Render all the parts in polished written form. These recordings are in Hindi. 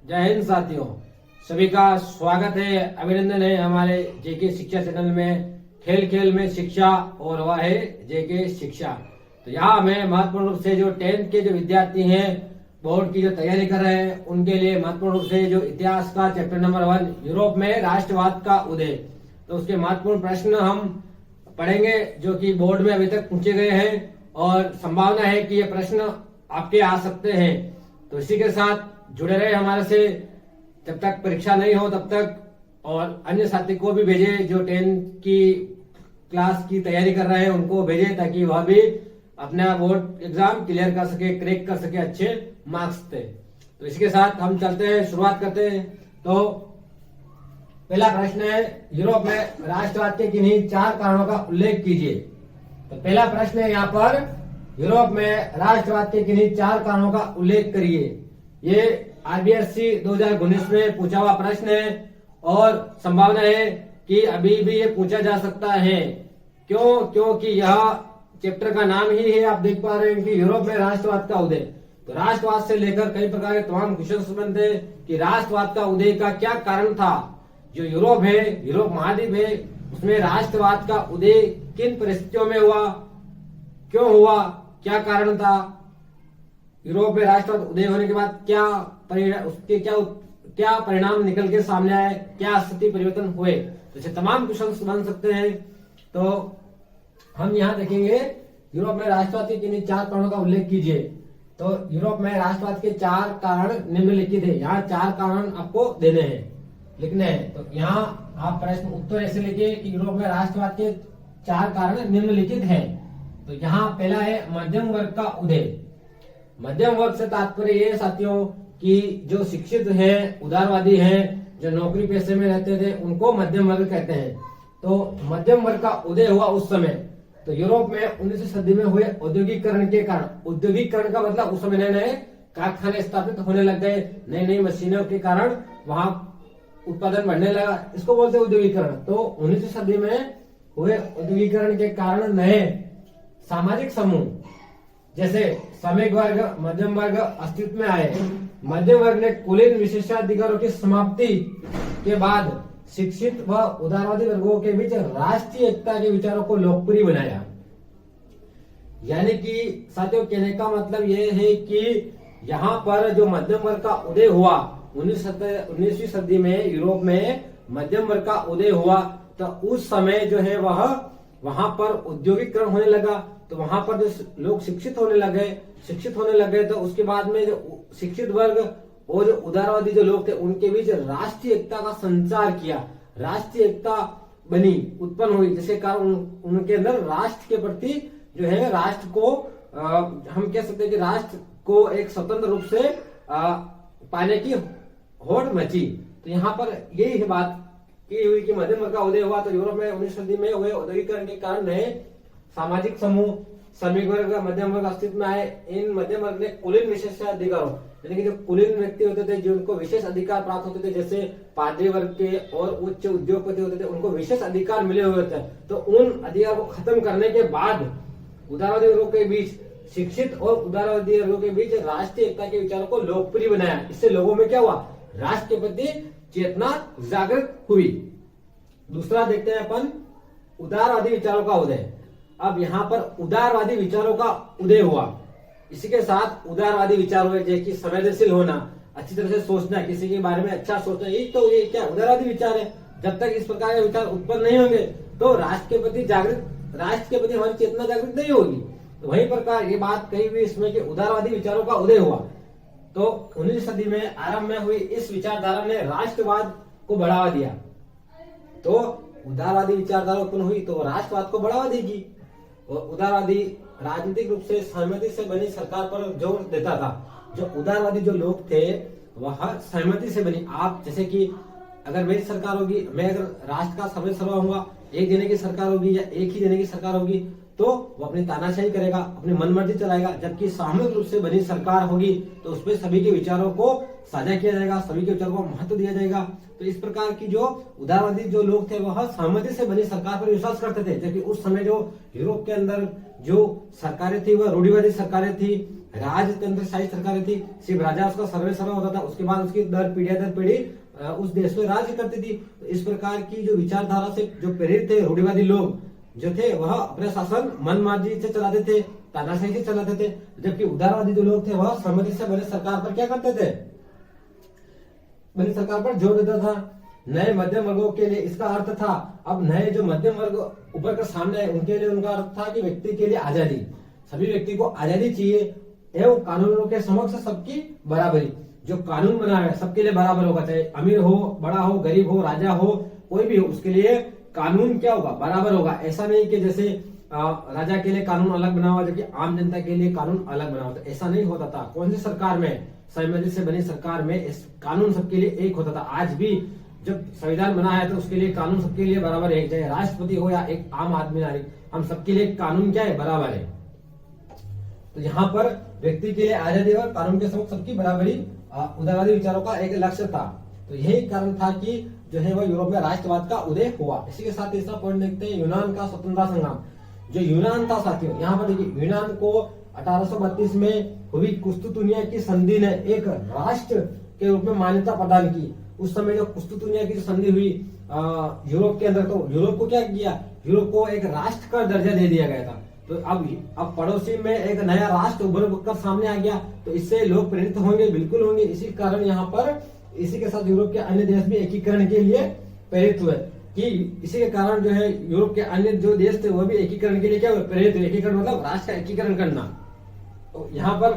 जय हिंद साथियों, सभी का स्वागत है, अभिनंदन है हमारे जेके शिक्षा चैनल में। खेल खेल में शिक्षा और वह है जेके शिक्षा। तो यहाँ हमें महत्वपूर्ण रूप से जो 10th के जो विद्यार्थी हैं, बोर्ड की जो तैयारी कर रहे हैं, उनके लिए महत्वपूर्ण रूप से जो इतिहास का चैप्टर नंबर 1 यूरोप में राष्ट्रवाद का उदय, तो उसके महत्वपूर्ण प्रश्न हम पढ़ेंगे जो कि बोर्ड में अभी तक पूछे गए हैं और संभावना है कि ये प्रश्न आपके आ सकते हैं। तो इसी के साथ जुड़े रहे हमारे से, जब तक परीक्षा नहीं हो तब तक, और अन्य साथी को भी भेजे जो 10th की क्लास की तैयारी कर रहे हैं, उनको भेजे ताकि वह भी अपना बोर्ड एग्जाम क्लियर कर सके, क्रैक कर सके, अच्छे मार्क्स थे। तो इसके साथ हम चलते हैं, शुरुआत करते हैं। तो पहला प्रश्न है, यूरोप में राष्ट्रवाद के किन्हीं 4 कारणों का उल्लेख कीजिए। तो पहला प्रश्न है यहाँ पर, यूरोप में राष्ट्रवाद के किन्हीं 4 कारणों का उल्लेख करिए। ये आरबीएससी 2019 में पूछा हुआ प्रश्न है और संभावना है कि अभी भी ये पूछा जा सकता है। क्योंकि यह चैप्टर का नाम ही है, आप देख पा रहे हैं कि यूरोप में राष्ट्रवाद का उदय। तो राष्ट्रवाद से लेकर कई प्रकार के तमाम क्वेश्चन बनते हैं कि राष्ट्रवाद का उदय का क्या कारण था। जो यूरोप है, यूरोप महाद्वीप है, उसमें राष्ट्रवाद का उदय किन परिस्थितियों में हुआ, क्यों हुआ, क्या कारण था, यूरोप में राष्ट्रवाद उदय होने के बाद क्या परिणाम निकल के सामने आए, क्या स्थिति परिवर्तन हुए। तो ऐसे तमाम क्वेश्चन बन सकते हैं। तो हम यहाँ देखेंगे, यूरोप में राष्ट्रवाद के किन्हीं 4 कारणों का उल्लेख कीजिए। तो यूरोप में राष्ट्रवाद के 4 कारण निम्नलिखित है। यहाँ 4 कारण आपको देने हैं, लिखने हैं। तो यहाँ आप प्रश्न उत्तर ऐसे लिखिए कि यूरोप में राष्ट्रवाद के 4 कारण निम्नलिखित है। तो यहाँ पहला है मध्यम वर्ग का उदय। मध्यम वर्ग से तात्पर्य ये साथियों कि जो शिक्षित हैं, उदारवादी हैं, जो नौकरी पेशे में रहते थे, उनको मध्यम वर्ग कहते हैं। तो मध्यम वर्ग का उदय हुआ उस समय। तो यूरोप में 19वीं सदी में हुए औद्योगिकरण के कारण, औद्योगिकरण का मतलब उस समय नए नए कारखाने स्थापित होने लग गए, नई नई मशीनों के कारण वहां उत्पादन बढ़ने लगा, इसको बोलते हैं औद्योगिकरण। तो 19वीं सदी में हुए औद्योगिकरण के कारण नए सामाजिक समूह जैसे श्रमिक वर्ग, मध्यम वर्ग अस्तित्व में आए। मध्यम वर्ग ने कुलीन विशेषाधिकारों की समाप्ति के बाद शिक्षित व उदारवादी वर्गों के बीच राष्ट्रीय एकता के विचारों को लोकप्रिय बनाया। यानी कि साथियों, कहने का मतलब ये है कि यहाँ पर जो मध्यम वर्ग का उदय हुआ 19वीं सदी में यूरोप में मध्यम वर्ग का उदय हुआ, तो उस समय जो है वह वहां पर औद्योगिकरण होने लगा। तो वहां पर जो लोग शिक्षित होने लगे, तो उसके बाद में जो शिक्षित वर्ग और जो उदारवादी जो लोग थे, उनके बीच राष्ट्रीय एकता का संचार किया, राष्ट्रीय एकता बनी, उत्पन्न हुई, जिसके कारण उनके अंदर राष्ट्र के प्रति जो है, राष्ट्र को हम कह सकते हैं कि राष्ट्र को एक स्वतंत्र रूप से पाने की होड़ मची। तो यहाँ पर यही बात की हुई कि मध्यम वर्ग का उदय हुआ। तो यूरोप में 19वीं सदी में हुए औद्योगिकरण के कारण नए सामाजिक समूह, श्रमिक वर्ग, मध्यम वर्ग अस्तित्व में आए। इन मध्यम वर्ग ने कुलीन विशेषाधिकारों, यानी कि जो कुलीन व्यक्ति होते थे, जिनको विशेष अधिकार प्राप्त होते थे, जैसे पादरी वर्ग के और उच्च उद्योगपति होते थे, उनको विशेष अधिकार मिले हुए थे। तो उन अधिकार को खत्म करने के बाद उदारवादी वर्गों के बीच, शिक्षित और उदारवादी वर्गों के बीच राष्ट्रीय एकता के विचारों को लोकप्रिय बनाया। इससे लोगों में क्या हुआ, राष्ट्र के प्रति चेतना जागृत हुई। दूसरा देखते हैं अपन, उदारवादी विचारों का उदय। अब यहाँ पर उदारवादी विचारों का उदय हुआ, इसी के साथ उदारवादी विचार हुए, जैसे कि संवेदनशील होना, अच्छी तरह से सोचना, किसी के बारे में अच्छा सोचना, ये तो ये क्या उदारवादी विचार है। जब तक इस प्रकार के विचार उत्पन्न नहीं होंगे तो राष्ट्र के प्रति हमारी चेतना जागृत नहीं होगी। तो वही प्रकार ये बात कही हुई इसमें कि उदारवादी विचारों का उदय हुआ। तो 19वीं सदी में आरंभ में हुई इस विचारधारा ने राष्ट्रवाद को बढ़ावा दिया। तो उदारवादी विचारधारा उत्पन्न हुई तो राष्ट्रवाद को बढ़ावा देगी। और उदारवादी राजनीतिक रूप से सहमति से बनी सरकार पर जोर देता था। जो उदारवादी जो लोग थे वह सहमति से बनी। आप जैसे कि अगर मेरी सरकार होगी, मैं अगर राष्ट्र का सर्वेसर्वा होऊंगा, एक जने की सरकार होगी या एक ही जने की सरकार होगी, तो वो अपनी तानाशाही करेगा, अपनी मनमर्जी चलाएगा। जबकि सामूहिक रूप से बनी सरकार होगी तो उसमें सभी के विचारों को साझा किया जाएगा, सभी के विचारों को महत्व दिया जाएगा। तो इस प्रकार की जो उदारवादी जो लोग थे वह सहमति से बनी सरकार पर विश्वास करते थे। जबकि उस समय जो यूरोप के अंदर जो सरकारें थी वह रूढ़िवादी सरकारें थी, राजतंत्रशाही सरकार थी, सिर्फ राजा उसका सर्वे होता था, उसके बाद उसकी दर पीढ़ी उस देश में राज्य करती थी। तो इस प्रकार की जो विचारधारा से जो प्रेरित थे रूढ़िवादी लोग जो थे वह अपने शासन मनमार्जी से चलाते थे, तानाशाही से चलाते थे, जबकि उदारवादी जो लोग थे वह सहमति से बने सरकार पर क्या करते थे, बनी सरकार पर जोर देता था। नए मध्यम वर्गों के लिए इसका अर्थ था, अब नए जो मध्यम वर्ग ऊपर का सामने है उनके लिए उनका अर्थ था कि व्यक्ति के लिए आजादी, सभी व्यक्ति को आजादी चाहिए एवं कानूनों के समक्ष सबकी बराबरी। जो कानून बना है सबके लिए बराबर होगा, चाहे अमीर हो, बड़ा हो, गरीब हो, राजा हो, कोई भी हो, उसके लिए कानून क्या होगा, बराबर होगा। ऐसा नहीं कि जैसे राजा के लिए कानून अलग बना हुआ जबकि आम जनता के लिए कानून अलग बना हुआ था, ऐसा नहीं होता था। कौन सी सरकार में, सहमति से बनी सरकार में इस कानून सबके लिए एक होता था। आज भी जब संविधान बना है तो उसके लिए कानून सबके लिए बराबर है, चाहे राष्ट्रपति हो या एक आम आदमी नागरिक, हम सबके लिए कानून क्या है, बराबर है। तो यहाँ पर व्यक्ति के लिए आजादी और कानून के समक्ष सबकी बराबरी उदारवादी विचारों का एक लक्ष्य था। तो यही कारण था कि जो है वह यूरोप में राष्ट्रवाद का उदय हुआ। इसी के साथ तीसरा पॉइंट देखते हैं, यूनान का स्वतंत्रता संग्राम। जो यूनान था साथियों, यहाँ पर देखिए यूनान को 1832 में हुई कुस्तुतुनिया की संधि ने एक राष्ट्र के रूप में मान्यता प्रदान की। उस समय जो कुस्तुतुनिया की संधि हुई यूरोप के अंदर, तो यूरोप को क्या किया, यूरोप को एक राष्ट्र का दर्जा दे दिया गया था। तो अब पड़ोसी में एक नया राष्ट्र उभर कर सामने आ गया, तो इससे लोग प्रेरित होंगे, बिल्कुल होंगे। इसी कारण यहाँ पर इसी के साथ यूरोप के अन्य देश भी एकीकरण के लिए प्रेरित हुए कि इसी के कारण जो है यूरोप के अन्य जो देश थे वो भी एकीकरण के लिए क्या हुए, प्रेरित हुए। एकीकरण मतलब राष्ट्र का एकीकरण करना। तो यहाँ पर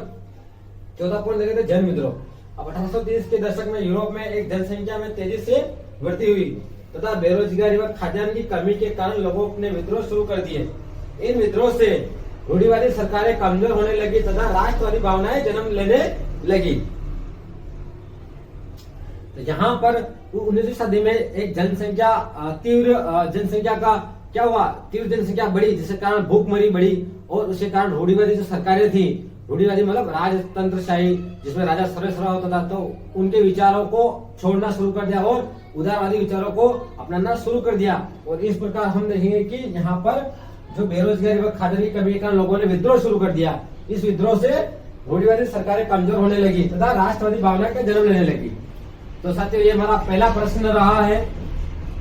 चौथा पॉइंट देखे थे, जन विद्रोह। अब 1830 के दशक में यूरोप में एक जनसंख्या में तेजी से वृद्धि हुई तथा बेरोजगारी व खाद्यान्न की कमी के कारण लोगों ने विद्रोह शुरू कर दिए। इन विद्रोह से रूढ़िवादी सरकारें कमजोर होने लगी तथा राष्ट्रवादी भावनाएं जन्म लेने लगी। तो यहाँ पर 19वीं सदी में एक तीव्र जनसंख्या का क्या हुआ, तीव्र जनसंख्या बढ़ी, जिसके कारण भूखमरी बढ़ी और उसके कारण रूढ़िवादी जो सरकारें थी, रूढ़िवादी मतलब राजतंत्रशाही जिसमें राजा सर्वेसर्वा होता था, तो उनके विचारों को छोड़ना शुरू कर दिया और उदारवादी विचारों को अपनाना शुरू कर दिया। और इस प्रकार हम देखेंगे कि यहाँ पर जो बेरोजगारी व खाद्यान्न की कमी के कारण लोगों ने विद्रोह शुरू कर दिया। इस विद्रोह से रूढ़िवादी सरकारें कमजोर होने लगी तथा राष्ट्रवादी भावना का जन्म लेने लगी। तो साथियों ये हमारा पहला प्रश्न रहा है।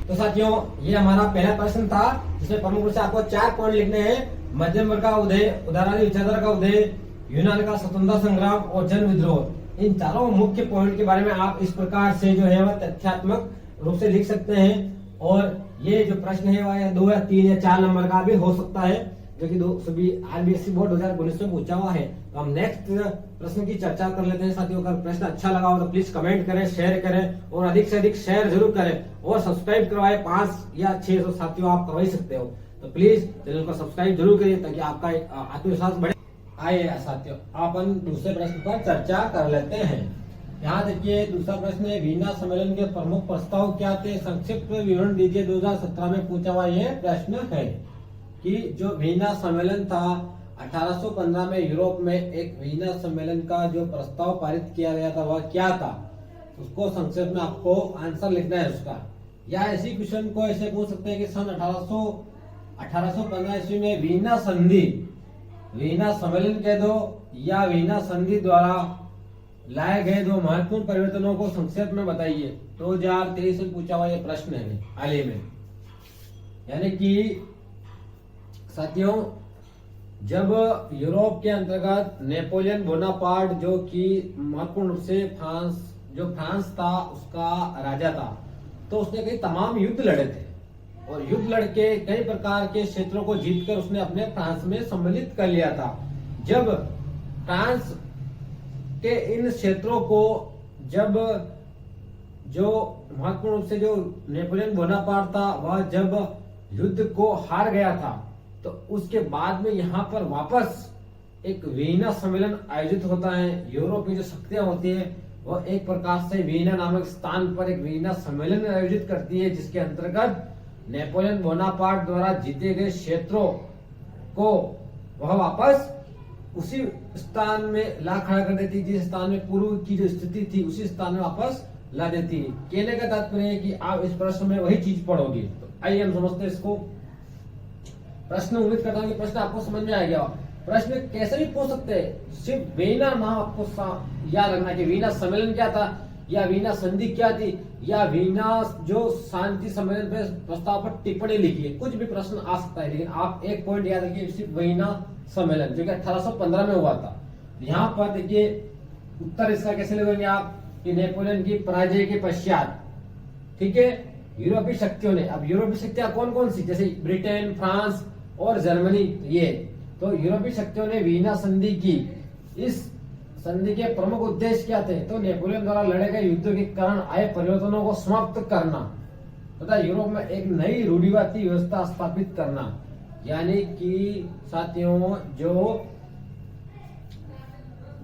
तो साथियों ये हमारा पहला प्रश्न था जिसमें प्रमुख रूप से आपको 4 पॉइंट लिखने हैं, मध्यम वर्ग का उदय, उदारवादी विचारधारा का उदय, यूनान का स्वतंत्रता संग्राम और जन विद्रोह। इन चारों मुख्य पॉइंट के बारे में आप इस प्रकार से जो है वह तथ्यात्मक रूप से लिख सकते हैं। और ये जो प्रश्न है वह 2 या 3 या 4 नंबर का भी हो सकता है, जो कि सभी आरबीएसई बोर्ड 2019 में पूछा हुआ है। तो हम नेक्स्ट प्रश्न की चर्चा कर लेते हैं साथियों। अगर प्रश्न अच्छा लगा हो तो प्लीज कमेंट करें, शेयर करें और अधिक से अधिक शेयर जरूर करें और सब्सक्राइब करवाएं। 5 या 6 साथियों आप करवा ही सकते हो, तो प्लीज चैनल को सब्सक्राइब जरूर करिए ताकि आपका आत्मविश्वास बढ़े। आइए साथियों अपन दूसरे प्रश्न पर चर्चा कर लेते हैं। यहाँ देखिए दूसरा प्रश्न है, वीना सम्मेलन के प्रमुख प्रस्ताव क्या थे, संक्षिप्त विवरण दीजिए। 2017 में पूछा हुआ ये प्रश्न है कि जो वीना सम्मेलन था 1815 में यूरोप में एक वीना सम्मेलन का जो प्रस्ताव पारित किया गया था वह क्या था, उसको संक्षेप में आपको आंसर लिखना है उसका। या ऐसी क्वेश्चन को ऐसे पूछ सकते हैं कि सन 1815 ईस्वी में वीना संधि, वीना सम्मेलन कह दो या वीना संधि द्वारा लाए गए 2 महत्वपूर्ण परिवर्तनों को संक्षेप में बताइए। 2023 में पूछा हुआ ये प्रश्न है हाल ही में। यानी कि साथियों जब यूरोप के अंतर्गत नेपोलियन बोनापार्ट जो कि महत्वपूर्ण रूप से फ्रांस था उसका राजा था, तो उसने कई तमाम युद्ध लड़े थे और युद्ध लड़के कई प्रकार के क्षेत्रों को जीतकर उसने अपने फ्रांस में सम्मिलित कर लिया था। जब फ्रांस के इन क्षेत्रों को जब जो महत्वपूर्ण रूप से जो नेपोलियन बोनापार्ट था वह जब युद्ध को हार गया था, तो उसके बाद में यहाँ पर वापस एक वीना सम्मेलन आयोजित होता है। यूरोप की जो शक्तियां होती है वह एक प्रकार से वीना नामक स्थान पर एक वीना सम्मेलन आयोजित करती है, जिसके अंतर्गत नेपोलियन बोनापार्ट द्वारा जीते गए क्षेत्रों को वह वापस उसी स्थान में ला खड़ा कर देती, जिस स्थान में पूर्व की जो स्थिति थी उसी स्थान में वापस ला देती है। कहने का तात्पर्य है कि आप इस प्रश्न में वही चीज पढ़ोगे। तो आइए हम समझते हैं इसको। प्रश्न उम्मीद करता हूँ कि प्रश्न आपको समझ में आ गया। प्रश्न कैसे भी पूछ सकते हैं। सिर्फ वीना नाम आपको याद रखना कि वीना सम्मेलन क्या था, या वीना संधि क्या थी, या वीना जो शांति सम्मेलन पे प्रस्ताव पर टिप्पणी लिखी है, कुछ भी प्रश्न आ सकता है। लेकिन आप एक पॉइंट याद रखिए, सिर्फ वीना सम्मेलन जो कि 1815 में हुआ था। यहाँ पर देखिए उत्तर इसका कैसे लगेंगे आप कि नेपोलियन की पराजय के पश्चात, ठीक है, यूरोपीय शक्तियों ने, अब यूरोपीय शक्तियां कौन कौन सी, जैसे ब्रिटेन, फ्रांस और जर्मनी, ये तो यूरोपीय शक्तियों ने वीना संधि की। इस संधि के प्रमुख उद्देश्य क्या थे, तो नेपोलियन द्वारा लड़े गए युद्ध के कारण आए परिवर्तनों को समाप्त करना तथा यूरोप में एक नई रूढ़िवादी व्यवस्था स्थापित करना। यानी कि साथियों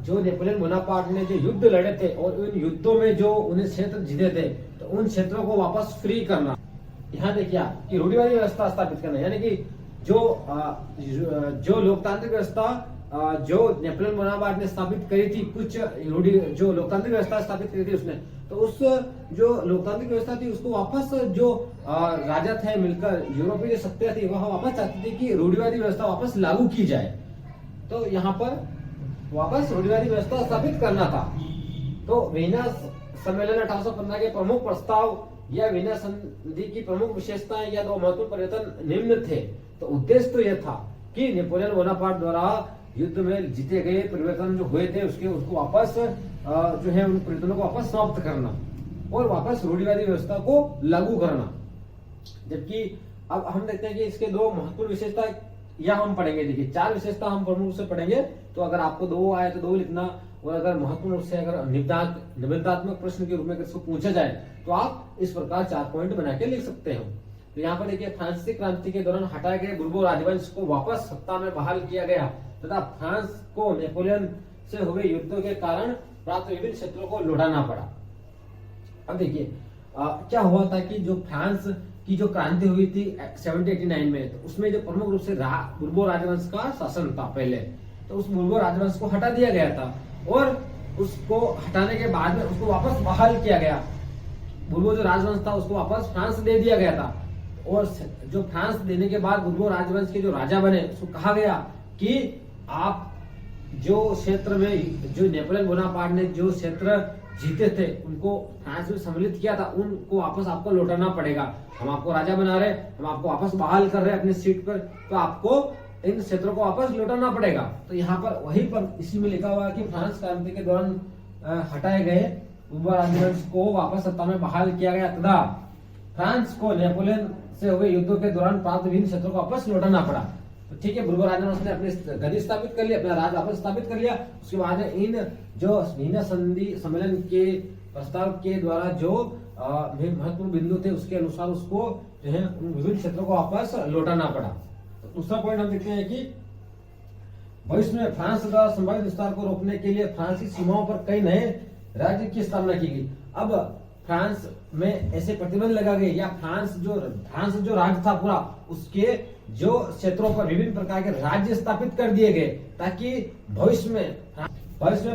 जो नेपोलियन बोनापार्ट ने जो युद्ध लड़े थे और उन युद्धों में जो उन्हें क्षेत्र जीते थे, तो उन क्षेत्रों को वापस फ्री करना। यहाँ देखिए आप कि रूढ़िवादी व्यवस्था स्थापित करना, यानी कि जो लोकतांत्रिक व्यवस्था जो नेपोलियन बोनापार्ट ने स्थापित करी थी, कुछ जो लोकतांत्रिक व्यवस्था स्थापित करी थी उसने, तो उस जो लोकतांत्रिक व्यवस्था थी उसको वापस जो राजा थे मिलकर, यूरोपीय जो शक्तियां थी वह वापस चाहती थी कि रूढ़िवादी व्यवस्था वापस लागू की जाए। तो यहाँ पर वापस रूढ़िवादी व्यवस्था स्थापित करना था। तो वीना सम्मेलन 1815 के प्रमुख प्रस्ताव या वीना संधि की प्रमुख विशेषताएं या दो महत्वपूर्ण परिवर्तन निम्न थे। तो उद्देश्य तो यह था कि नेपोलियन बोनापार्ट द्वारा युद्ध में जीते गए परिवर्तन जो हुए थे उसको वापस जो है उन परिवर्तनों को वापस समाप्त करना और वापस रूढ़िवादी व्यवस्था को लागू करना। जबकि अब हम देखते हैं कि इसके दो महत्वपूर्ण विशेषता या हम पढ़ेंगे। देखिए 4 विशेषता हम प्रमुख रूप से पढ़ेंगे, तो अगर आपको 2 आए तो 2 लिखना, और अगर महत्वपूर्ण रूप से अगर निबंधात्मक प्रश्न के रूप में इसको पूछा जाए तो आप इस प्रकार 4 पॉइंट बना के लिख सकते हो। तो यहाँ पर देखिए फ्रांसीसी क्रांति के दौरान हटाए गए बुर्बो राजवंश को वापस सत्ता में बहाल किया गया तथा फ्रांस को नेपोलियन से हुए युद्धों के कारण प्राप्त विभिन्न क्षेत्रों को लौटाना पड़ा। अब देखिए क्या हुआ था कि जो फ्रांस की जो क्रांति हुई थी 1789 में, तो उसमें जो प्रमुख रूप से बुर्बो राजवंश का शासन था पहले, तो उस बुर्बो राजवंश को हटा दिया गया था और उसको हटाने के बाद में उसको वापस बहाल किया गया। बुर्बो जो राजवंश था उसको वापस फ्रांस दे दिया गया था, और जो फ्रांस देने के बाद बुर्बो राजवंश के जो राजा बने उसको कहा गया कि आप जो क्षेत्र में जो नेपोलियन बोनापार्ट ने जो क्षेत्र जीते थे उनको फ्रांस में सम्मिलित किया था, उनको वापस आपको लौटाना पड़ेगा। हम आपको राजा बना रहे, हम आपको वापस बहाल कर रहे हैं अपनी सीट पर, तो आपको इन क्षेत्रों को वापस लौटाना पड़ेगा। तो यहाँ पर वही पर इसी में लिखा हुआ है कि फ्रांस क्रांति के दौरान हटाए गए बुर्बो राजवंश को वापस सत्ता में बहाल किया गया तथा फ्रांस को नेपोलियन से हुए युद्धों के दौरान प्राप्त विभिन्न क्षेत्रों को वापस लौटाना पड़ा। तो ठीक है, बुर्बो राजवंश ने अपनी गद्दी स्थापित कर लिया, अपना राज वापस स्थापित कर लिया। उसके बाद इन जो वीना संधि सम्मेलन के प्रस्ताव के द्वारा जो महत्वपूर्ण बिंदु थे उसके अनुसार उसको जो है उन विभिन्न क्षेत्रों को वापस लौटाना पड़ा। तो दूसरा पॉइंट हम देखते हैं कि भविष्य में फ्रांस द्वारा संभावित विस्तार को रोकने के लिए फ्रांस की सीमाओं पर कई नए राज्य की स्थापना की गई। अब फ्रांस में ऐसे प्रतिबंध लगा गए, या फ्रांस जो राज्य था पूरा, उसके जो क्षेत्रों पर विभिन्न प्रकार के राज्य स्थापित कर दिए गए, ताकि भविष्य में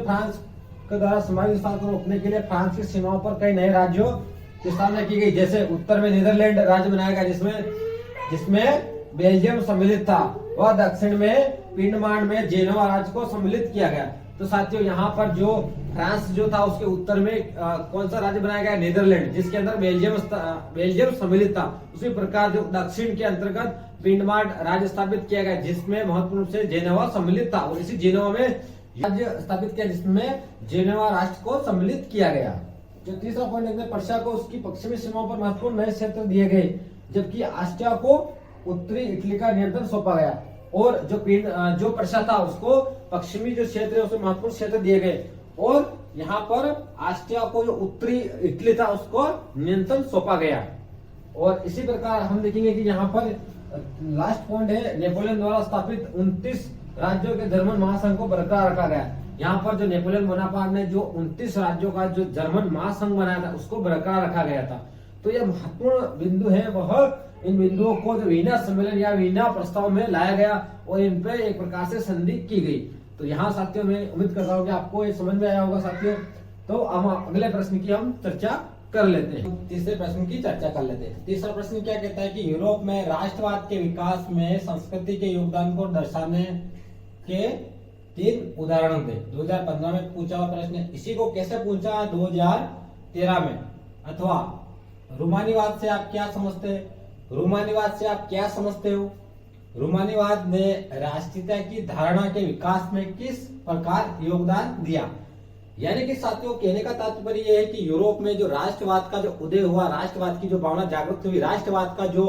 फ्रांस के द्वारा संभावित विस्तार को रोकने के लिए फ्रांस की सीमाओं पर कई नए राज्यों की स्थापना की गई। जैसे उत्तर में नीदरलैंड राज्य बनाया गया जिसमें बेल्जियम सम्मिलित था, और दक्षिण में पिंडमांड में जेनोवा राज्य को सम्मिलित किया गया। तो साथियों यहाँ पर जो फ्रांस जो था उसके उत्तर में कौन सा राज्य बनाया गया, नीदरलैंड, जिसके अंदर बेल्जियम सम्मिलित था। उसी प्रकार जो दक्षिण के अंतर्गत पिंडमांड राज्य स्थापित किया गया जिसमें महत्वपूर्ण रूप से जेनेवा सम्मिलित था, और इसी जेनेवा में राज्य स्थापित किया जिसमें जेनेवा राष्ट्र को सम्मिलित किया गया। जो तीसरा पॉइंट देखते हैं, पर्शिया को उसकी पश्चिमी सीमाओं पर महत्वपूर्ण नए क्षेत्र दिए गए, जबकि ऑस्ट्रिया को उत्तरी इटली का नियंत्रण सौंपा गया, और जो पर्शिया था उसको पश्चिमी जो क्षेत्र है उसमें महत्वपूर्ण क्षेत्र दिए गए, और यहाँ पर ऑस्ट्रिया को जो उत्तरी इटली था उसको नियंत्रण सौंपा गया। और इसी प्रकार हम देखेंगे कि यहाँ पर लास्ट पॉइंट है, नेपोलियन द्वारा स्थापित 29 राज्यों के जर्मन महासंघ को बरकरार रखा गया। यहाँ पर जो नेपोलियन बोनापार्ट ने जो 29 राज्यों का जो जर्मन महासंघ बनाया था उसको बरकरार रखा गया था। तो यह महत्वपूर्ण बिंदु है, वह इन बिंदुओं को जो वीना सम्मेलन या वीना प्रस्ताव में लाया गया और इन पे एक प्रकार से संधि की गई। तो यहाँ साथियों मैं उम्मीद करता हूँ कि आपको ये समझ में आया होगा साथियों। तो हम अगले प्रश्न की हम चर्चा कर लेते हैं, तीसरे प्रश्न की चर्चा कर लेते हैं। तीसरा प्रश्न क्या कहता है कि यूरोप में राष्ट्रवाद के विकास में संस्कृति के योगदान को दर्शाने के 3 उदाहरण थे। 2015 में पूछा हुआ प्रश्न है। इसी को कैसे पूछा 2013 में। अथवा रूमानीवाद से आप क्या समझते हैं? रूमानीवाद से आप क्या समझते हो? रूमानीवाद ने राष्ट्रीयता की धारणा के विकास में किस प्रकार योगदान दिया? यानी कि साथियों, कहने का तात्पर्य यह है कि यूरोप में जो राष्ट्रवाद का जो उदय हुआ, राष्ट्रवाद की जो भावना जागृत हुई, राष्ट्रवाद का जो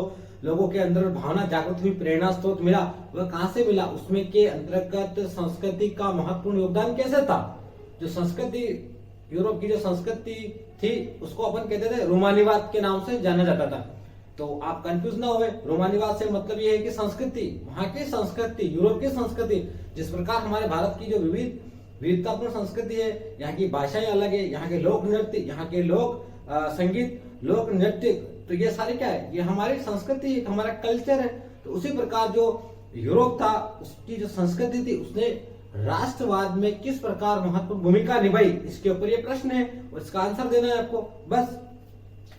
लोगों के अंदर भावना जागृत हुई, प्रेरणा स्रोत मिला, वह कहां से मिला? उसमें के अंतर्गत संस्कृति का महत्वपूर्ण योगदान कैसे था? जो संस्कृति, यूरोप की जो संस्कृति थी, उसको अपन कहते थे रोमानीवाद के नाम से जाना जाता था। तो आप कंफ्यूज ना हुए, रोमानीवाद से मतलब यह है कि संस्कृति, वहां की संस्कृति, यूरोप की संस्कृति, जिस प्रकार हमारे भारत की जो विविधतापूर्ण संस्कृति है, यहाँ की भाषाएं अलग है, यहाँ के लोक नृत्य, यहाँ के लोक संगीत, लोक नृत्य, तो ये सारे क्या है? ये हमारी संस्कृति है, हमारा कल्चर है। तो उसी प्रकार जो यूरोप था, उसकी जो संस्कृति थी, उसने राष्ट्रवाद में किस प्रकार महत्वपूर्ण भूमिका निभाई, इसके ऊपर ये प्रश्न है और इसका आंसर देना है आपको, बस।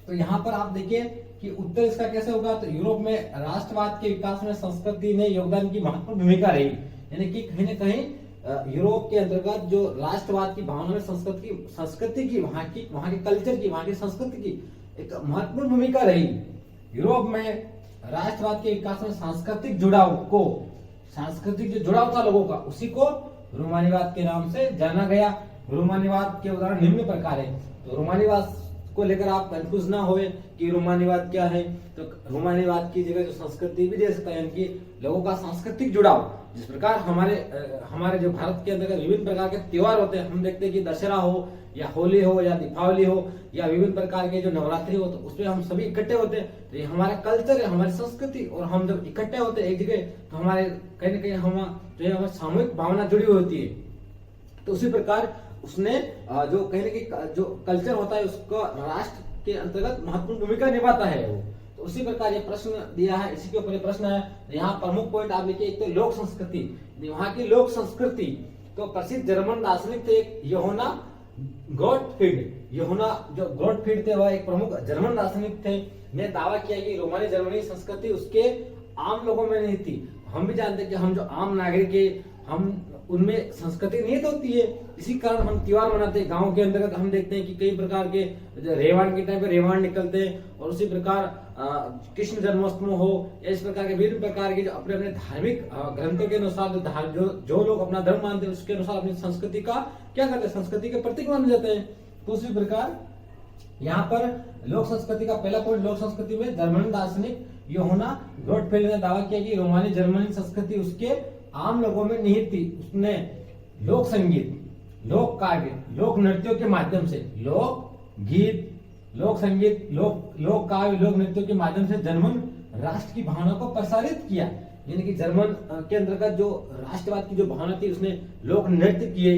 तो यहाँ पर आप देखिए कि उत्तर इसका कैसे होगा। तो यूरोप में राष्ट्रवाद के विकास में संस्कृति ने योगदान की महत्वपूर्ण भूमिका रही, यानी कि कहीं न कहीं यूरोप के अंतर्गत जो राष्ट्रवाद की भावना में संस्कृति की वहां के कल्चर की, वहां की संस्कृति की एक महत्वपूर्ण भूमिका रही। यूरोप में राष्ट्रवाद के विकास में सांस्कृतिक जो जुड़ाव था लोगों का, उसी को रोमानीवाद के नाम से जाना गया। रोमानीवाद के उदाहरण निम्न प्रकार है। तो रोमानीवाद को लेकर आप कंफ्यूज ना होए कि रोमानीवाद क्या है। तो रोमानीवाद की जगह जो संस्कृति भी दे सकता है, यानी कि लोगों का सांस्कृतिक जुड़ाव, जिस प्रकार हमारे जो भारत के अंदर विभिन्न प्रकार के त्योहार होते हैं, हम देखते हैं कि दशहरा हो या होली हो या दीपावली हो या विभिन्न प्रकार के जो नवरात्रि हो, तो उसमें हम सभी इकट्ठे होते हैं। तो ये हमारा कल्चर है, हमारी संस्कृति, और हम जब इकट्ठे होते हैं एक जगह, तो हमारे कहीं ना कहीं हमारी सामूहिक भावना जुड़ी हुई होती है। तो उसी प्रकार उसने जो कहने की जो कल्चर होता है, उसको राष्ट्र के अंतर्गत महत्वपूर्ण भूमिका निभाता है वो। तो उसी प्रकार ये प्रश्न दिया है, इसी के ऊपर ये प्रश्न है। यहाँ प्रमुख पॉइंट आप लिखिए, एक तो लोक संस्कृति, वहां की लोक संस्कृति। तो प्रसिद्ध जर्मन दार्शनिक थे योहाना ग्रोटफ्रीड। योहाना जो ग्रोटफ्रीड थे, वह एक प्रमुख जर्मन दार्शनिक थे, ने दावा किया कि रोमानी जर्मनी संस्कृति उसके आम लोगों में नहीं थी। हम भी जानते हैं कि हम जो आम नागरिक है, हम उनमें संस्कृति निहित होती है, इसी कारण हम त्योहार मनाते हैं। गांव के अंतर्गत हम देखते हैं कि कई प्रकार के रेवान के टाइम पे रेवान निकलते हैं, और उसी प्रकार कृष्ण जन्माष्टमी हो, इस प्रकार के विभिन्न प्रकार के जो अपने अपने धार्मिक ग्रंथों के अनुसार जो लोग अपना धर्म मानते हैं, उसके अनुसार अपनी संस्कृति का क्या करते हैं, संस्कृति के प्रतीक माने जाते हैं। तो उसी प्रकार यहाँ पर लोक संस्कृति का पहला पॉइंट, लोक संस्कृति में जर्मन दार्शनिक योहाना ग्रोटफ्रीड ने दावा किया कि रोमानी जर्मनी संस्कृति उसके आम लोगों में निहित थी। उसने लोक संगीत, लोक काव्य, लोक नृत्यों के माध्यम से, लोक गीत, लोक संगीत, लोक काव्य, लोक नृत्यों के माध्यम से जर्मन राष्ट्र की भावना को प्रसारित किया। यानी कि जर्मन के अंतर्गत जो राष्ट्रवाद की जो भावना थी, उसने लोक नृत्य किए,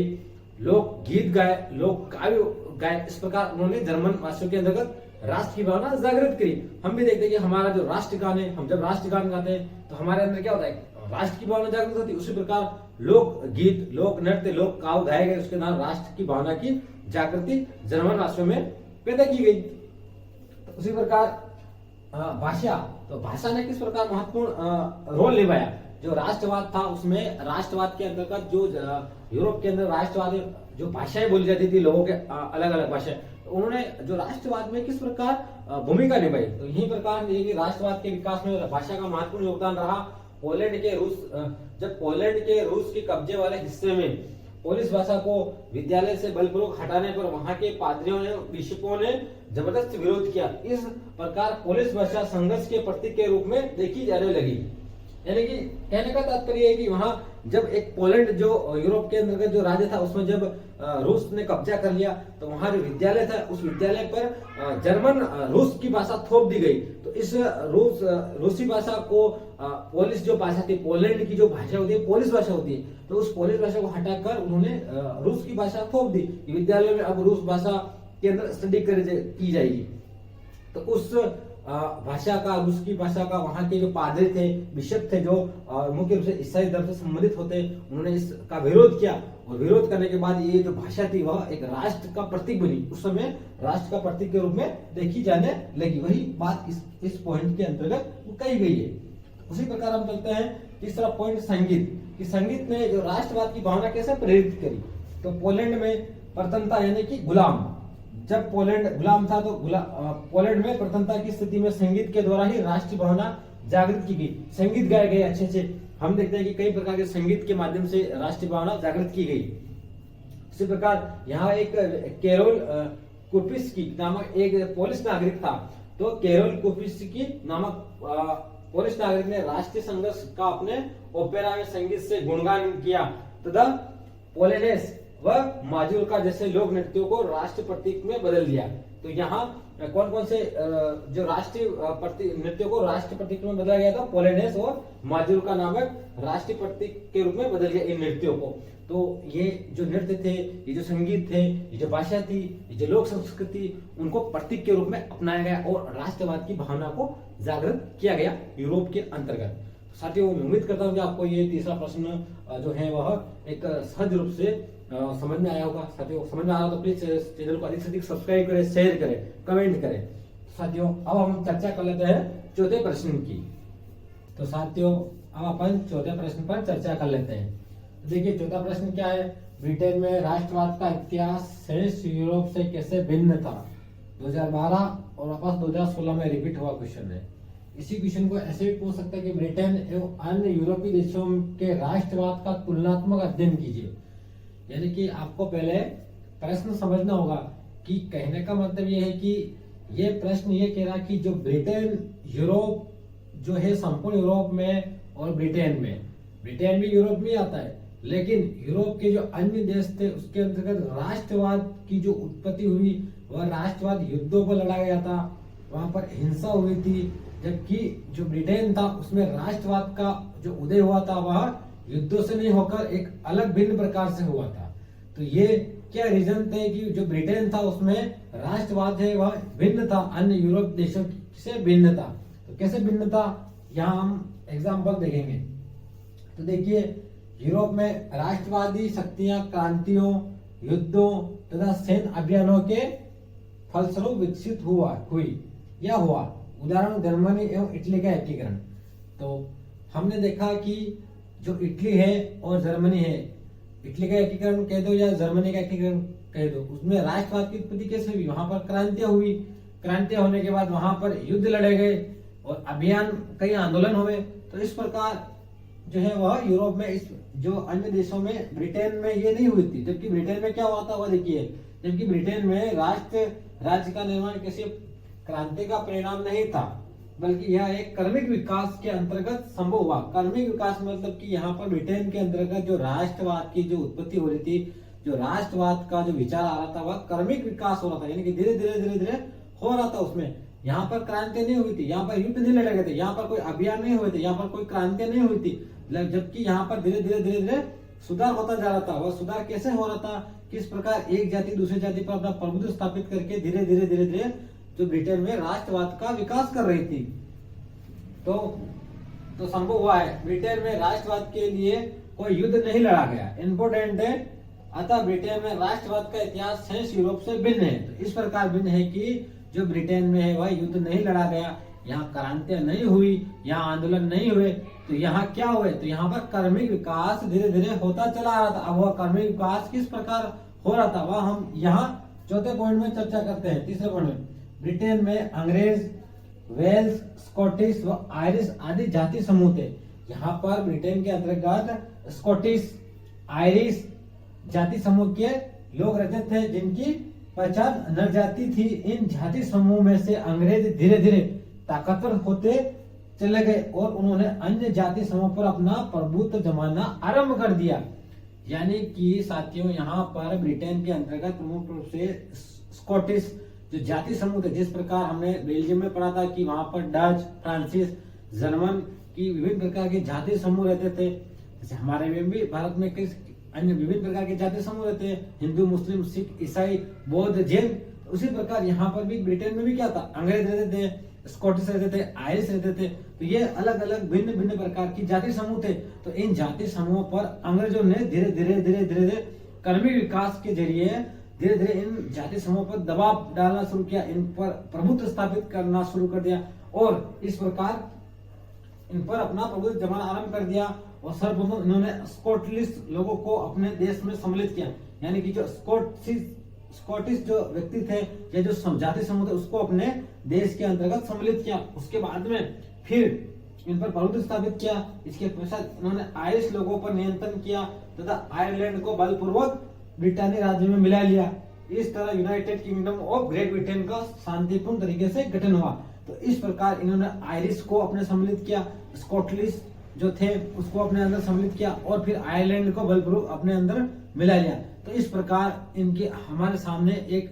लोक गीत गाए, लोक काव्य गाए। इस प्रकार उन्होंने जर्मन वासियों के अंतर्गत राष्ट्र की भावना जागृत करी। हम भी देखते हैं कि हमारा जो राष्ट्रगान है, हम जब राष्ट्रगान गाते हैं तो हमारे अंदर क्या होता है, राष्ट्र की भावना जागृत होती है। उसी प्रकार लोक गीत, लोक नृत्य, लोक काव्य गाए गए, उसके नाम राष्ट्र की भावना की जागृति जर्मन वासियों में पैदा की गई। तो उसी प्रकार भाषा, तो भाषा ने किस प्रकार महत्वपूर्ण रोल निभाया। जो राष्ट्रवाद था, उसमें राष्ट्रवाद के अंतर्गत जो यूरोप के अंदर राष्ट्रवाद जो भाषाएं बोली जाती थी, लोगों के अलग अलग भाषाएं, तो उन्होंने जो राष्ट्रवाद में किस प्रकार भूमिका निभाई। तो यही प्रकार राष्ट्रवाद के विकास में भाषा का महत्वपूर्ण योगदान रहा। जब पोलैंड के रूस के कब्जे वाले हिस्से में पोलिश भाषा को विद्यालय से बलपूर्वक हटाने पर वहां के पादरियों ने, बिशपों ने जबरदस्त विरोध किया। इस प्रकार पोलिश भाषा संघर्ष के प्रतीक के रूप में देखी जाने लगी। यानी कि कहने का तात्पर्य है कि वहां जब एक पोलैंड जो यूरोप के अंतर्गत जो राज्य था, उसमें जब रूस ने कब्जा कर लिया, तो वहां जो विद्यालय था, उस विद्यालय पर जर्मन रूस की भाषा थोप दी गई। तो इस रूसी भाषा को पोलिश जो भाषा थी, पोलैंड की जो भाषा होती है, पोलिश भाषा होती है, तो उस पोलिश भाषा को हटाकर उन्होंने रूस की भाषा थोप दी। विद्यालय में अब रूस भाषा के अंदर स्टडी की जाएगी। तो उस भाषा का, रूस की भाषा का वहां के जो पादरी थे, बिशप थे, जो मुख्य रूप से ईसाई धर्म से संबंधित होते, उन्होंने इसका विरोध किया। और विरोध करने के बाद ये जो भाषा थी, वह एक राष्ट्र का प्रतीक बनी। उस समय राष्ट्र का प्रतीक के रूप में देखी जाने लगी। वही बात इस पॉइंट के अंतर्गत कही गई है। उसी प्रकार हम चलते हैं तीसरा पॉइंट संगीत, कि संगीत ने जो राष्ट्रवाद की भावना कैसे प्रेरित करी। तो पोलैंड में प्रथमता यानी कि गुलाम, जब पोलैंड गुलाम था तो पोलैंड में प्रथमता की स्थिति में संगीत के द्वारा ही राष्ट्रीय भावना जागृत की गई। संगीत गाए गए अच्छे अच्छे, हम देखते हैं कि कई प्रकार के संगीत के माध्यम से राष्ट्रीय भावना जागृत की गई। इसी प्रकार यहाँ एक कैरोल कुपिस्की नामक एक पोलिश नागरिक था, तो कैरोल कुपिस्की नामक पोलिश नागरिक ने राष्ट्रीय संघर्ष का अपने ओपेरा में संगीत से गुणगान किया तथा पोलेनेस व माजुरका जैसे लोक नृत्यों को राष्ट्रीय प्रतीक में बदल दिया। तो यहाँ कौन कौन से जो राष्ट्रीय नृत्यों को राष्ट्रीय प्रतीक में बदला गया था, पोलेनेस और माजुरका नामक राष्ट्रीय प्रतीक के रूप में बदल गया इन नृत्यों को। तो ये जो नृत्य थे, ये जो संगीत थे, ये जो भाषा थी, ये जो लोक संस्कृति, उनको प्रतीक के रूप में अपनाया गया और राष्ट्रवाद की भावना को जागृत किया गया यूरोप के अंतर्गत। साथियों, मैं उम्मीद करता हूँ कि आपको ये तीसरा प्रश्न जो है वह एक सहज रूप से समझ में आया होगा। साथियों, समझ में आ रहा तो प्लीज चैनल को अधिक से अधिक सब्सक्राइब करें, शेयर करें, कमेंट करें। साथियों, अब हम चर्चा कर लेते हैं चौथे प्रश्न की। तो साथियों, अब अपन चौथे प्रश्न पर चर्चा कर लेते हैं। देखिए, चौथा प्रश्न क्या है, ब्रिटेन में राष्ट्रवाद का इतिहास शेष यूरोप से कैसे भिन्न था। 2012 और वापस 2016 में रिपीट हुआ क्वेश्चन है। इसी क्वेश्चन को ऐसे भी पूछ सकते हैं कि ब्रिटेन एवं अन्य यूरोपीय देशों के राष्ट्रवाद का तुलनात्मक अध्ययन कीजिए। यानी कि आपको पहले प्रश्न समझना होगा कि कहने का मतलब यह है कि ये प्रश्न ये कह रहा कि जो ब्रिटेन यूरोप जो है संपूर्ण यूरोप में और ब्रिटेन भी यूरोप में आता है, लेकिन यूरोप के जो अन्य देश थे उसके अंतर्गत राष्ट्रवाद की जो उत्पत्ति हुई वह राष्ट्रवाद युद्धों पर लड़ा गया था, वहां पर हिंसा हुई थी। जबकि जो ब्रिटेन था उसमें राष्ट्रवाद का जो उदय हुआ था वह युद्धों से नहीं होकर एक अलग भिन्न प्रकार से हुआ था। तो ये क्या रीजन थे कि जो ब्रिटेन था उसमें राष्ट्रवाद है वह भिन्न था, अन्य यूरोप देशों से भिन्न था। तो कैसे भिन्न था, यहाँ हम एग्जाम्पल देखेंगे। तो देखिए, यूरोप में राष्ट्रवादी शक्तियां क्रांतियों, युद्धों तथा सैन्य अभियानों के फलस्वरूप विकसित हुआ। उदाहरण जर्मनी एवं इटली का एकीकरण। तो हमने देखा कि जो इटली है और जर्मनी है, इटली का एकीकरण कह दो या जर्मनी का एकीकरण कह दो, उसमें राष्ट्रवाद की उत्पत्ति कैसे हुई, वहां पर क्रांतियां हुई। क्रांतियां होने के बाद वहां पर युद्ध लड़े गए और अभियान, कई आंदोलन हुए। तो इस प्रकार जो है वह यूरोप में, इस जो अन्य देशों में, ब्रिटेन में ये नहीं हुई थी। जबकि ब्रिटेन में क्या हुआ था वह देखिए, जबकि ब्रिटेन में राष्ट्र राज्य का निर्माण किसी क्रांति का परिणाम नहीं था, बल्कि यह एक कर्मिक विकास के अंतर्गत संभव हुआ। कर्मिक विकास मतलब कि यहाँ पर ब्रिटेन के अंतर्गत जो राष्ट्रवाद की जो उत्पत्ति हो रही थी, जो राष्ट्रवाद का जो विचार आ रहा था वह कर्मिक विकास हो रहा था, यानी कि धीरे धीरे हो रहा था। उसमें यहाँ पर क्रांति नहीं हुई थी, यहाँ पर युद्ध नहीं लड़े गए थे, यहाँ पर कोई अभियान नहीं हुए थे, यहाँ पर कोई क्रांति नहीं हुई थी। जबकि यहाँ पर धीरे धीरे सुधार होता जा रहा था। वह सुधार कैसे हो रहा था, किस प्रकार एक जाति दूसरी जाति पर अपना प्रभुत्व स्थापित करके धीरे धीरे जो ब्रिटेन में राष्ट्रवाद का विकास कर रही थी। तो संभव हुआ है, ब्रिटेन में राष्ट्रवाद के लिए कोई युद्ध नहीं लड़ा गया, इम्पोर्टेंट है। अतः ब्रिटेन में राष्ट्रवाद का इतिहास शेष यूरोप से भिन्न है। तो इस प्रकार भिन्न है कि जो ब्रिटेन में है वह युद्ध नहीं लड़ा गया, यहाँ क्रांतियां नहीं हुई, यहाँ आंदोलन नहीं हुए। तो यहाँ क्या हुए, तो यहाँ पर कर्मिक विकास धीरे धीरे होता चला आ रहा था। अब वह कर्मिक विकास किस प्रकार हो रहा था वह हम यहाँ चौथे पॉइंट में चर्चा करते हैं। तीसरे पॉइंट में, ब्रिटेन में अंग्रेज, वेल्स, स्कॉटिश व आयरिश आदि जाति समूह थे। यहाँ पर ब्रिटेन के अंतर्गत स्कॉटिश, आयरिश जाति समूह के लोग रहते थे, जिनकी पहचान नर जाति थी। इन जाति समूह में से अंग्रेज धीरे धीरे ताकतवर होते चले गए और उन्होंने अन्य जाति समूह पर अपना प्रभुत्व जमाना आरंभ कर दिया। यानी कि साथियों, यहाँ पर ब्रिटेन के अंतर्गत प्रमुख रूप से स्कॉटिश जो जाति समूह थे, जिस प्रकार हमने बेल्जियम में पढ़ा था कि वहां पर डच, फ्रांसीस, जर्मन की विभिन्न प्रकार के जाति समूह रहते थे। जैसे हमारे में भी भारत में किस अन्य विभिन्न प्रकार के जाति समूह रहते हैं, हिंदू, मुस्लिम, सिख, ईसाई, बौद्ध, जैन। उसी प्रकार यहाँ पर भी ब्रिटेन में भी क्या था, अंग्रेज रहते थे, स्कॉटिश रहते थे, आयरिश रहते थे। तो ये अलग अलग भिन्न भिन्न प्रकार की जाति समूह थे। तो इन जाति समूहों पर अंग्रेजों ने धीरे धीरे कर्मी विकास के जरिए धीरे धीरे इन जाति समूहों पर दबाव डालना शुरू किया, इन पर प्रभुत्व स्थापित करना शुरू कर दिया और इस प्रकार इन पर अपना प्रभुत्व जमाना आरंभ कर दिया और सर्वप्रथम इन्होंने स्कॉटिश लोगों को अपने देश में सम्मिलित किया, यानी कि जो स्कॉटिश जो व्यक्ति थे या जो जाति समूह थे उसको अपने देश के अंतर्गत सम्मिलित किया। उसके बाद में फिर इन पर प्रभुत्व स्थापित किया। इसके पश्चात इन्होंने आयरिश लोगों पर नियंत्रण किया तथा आयरलैंड को बलपूर्वक ब्रिटानी राज्य में मिला लिया। इस तरह United kingdom of great Britain का शांतिपूर्ण तरीके से गठन हुआ। तो इस प्रकार इन्होंने आयरिश को अपने सम्मिलित किया, स्कॉटिश जो थे उसको अपने अंदर सम्मिलित किया और फिर आयरलैंड को बलपूर्वक अपने अंदर मिला लिया। तो इस प्रकार इनके हमारे सामने एक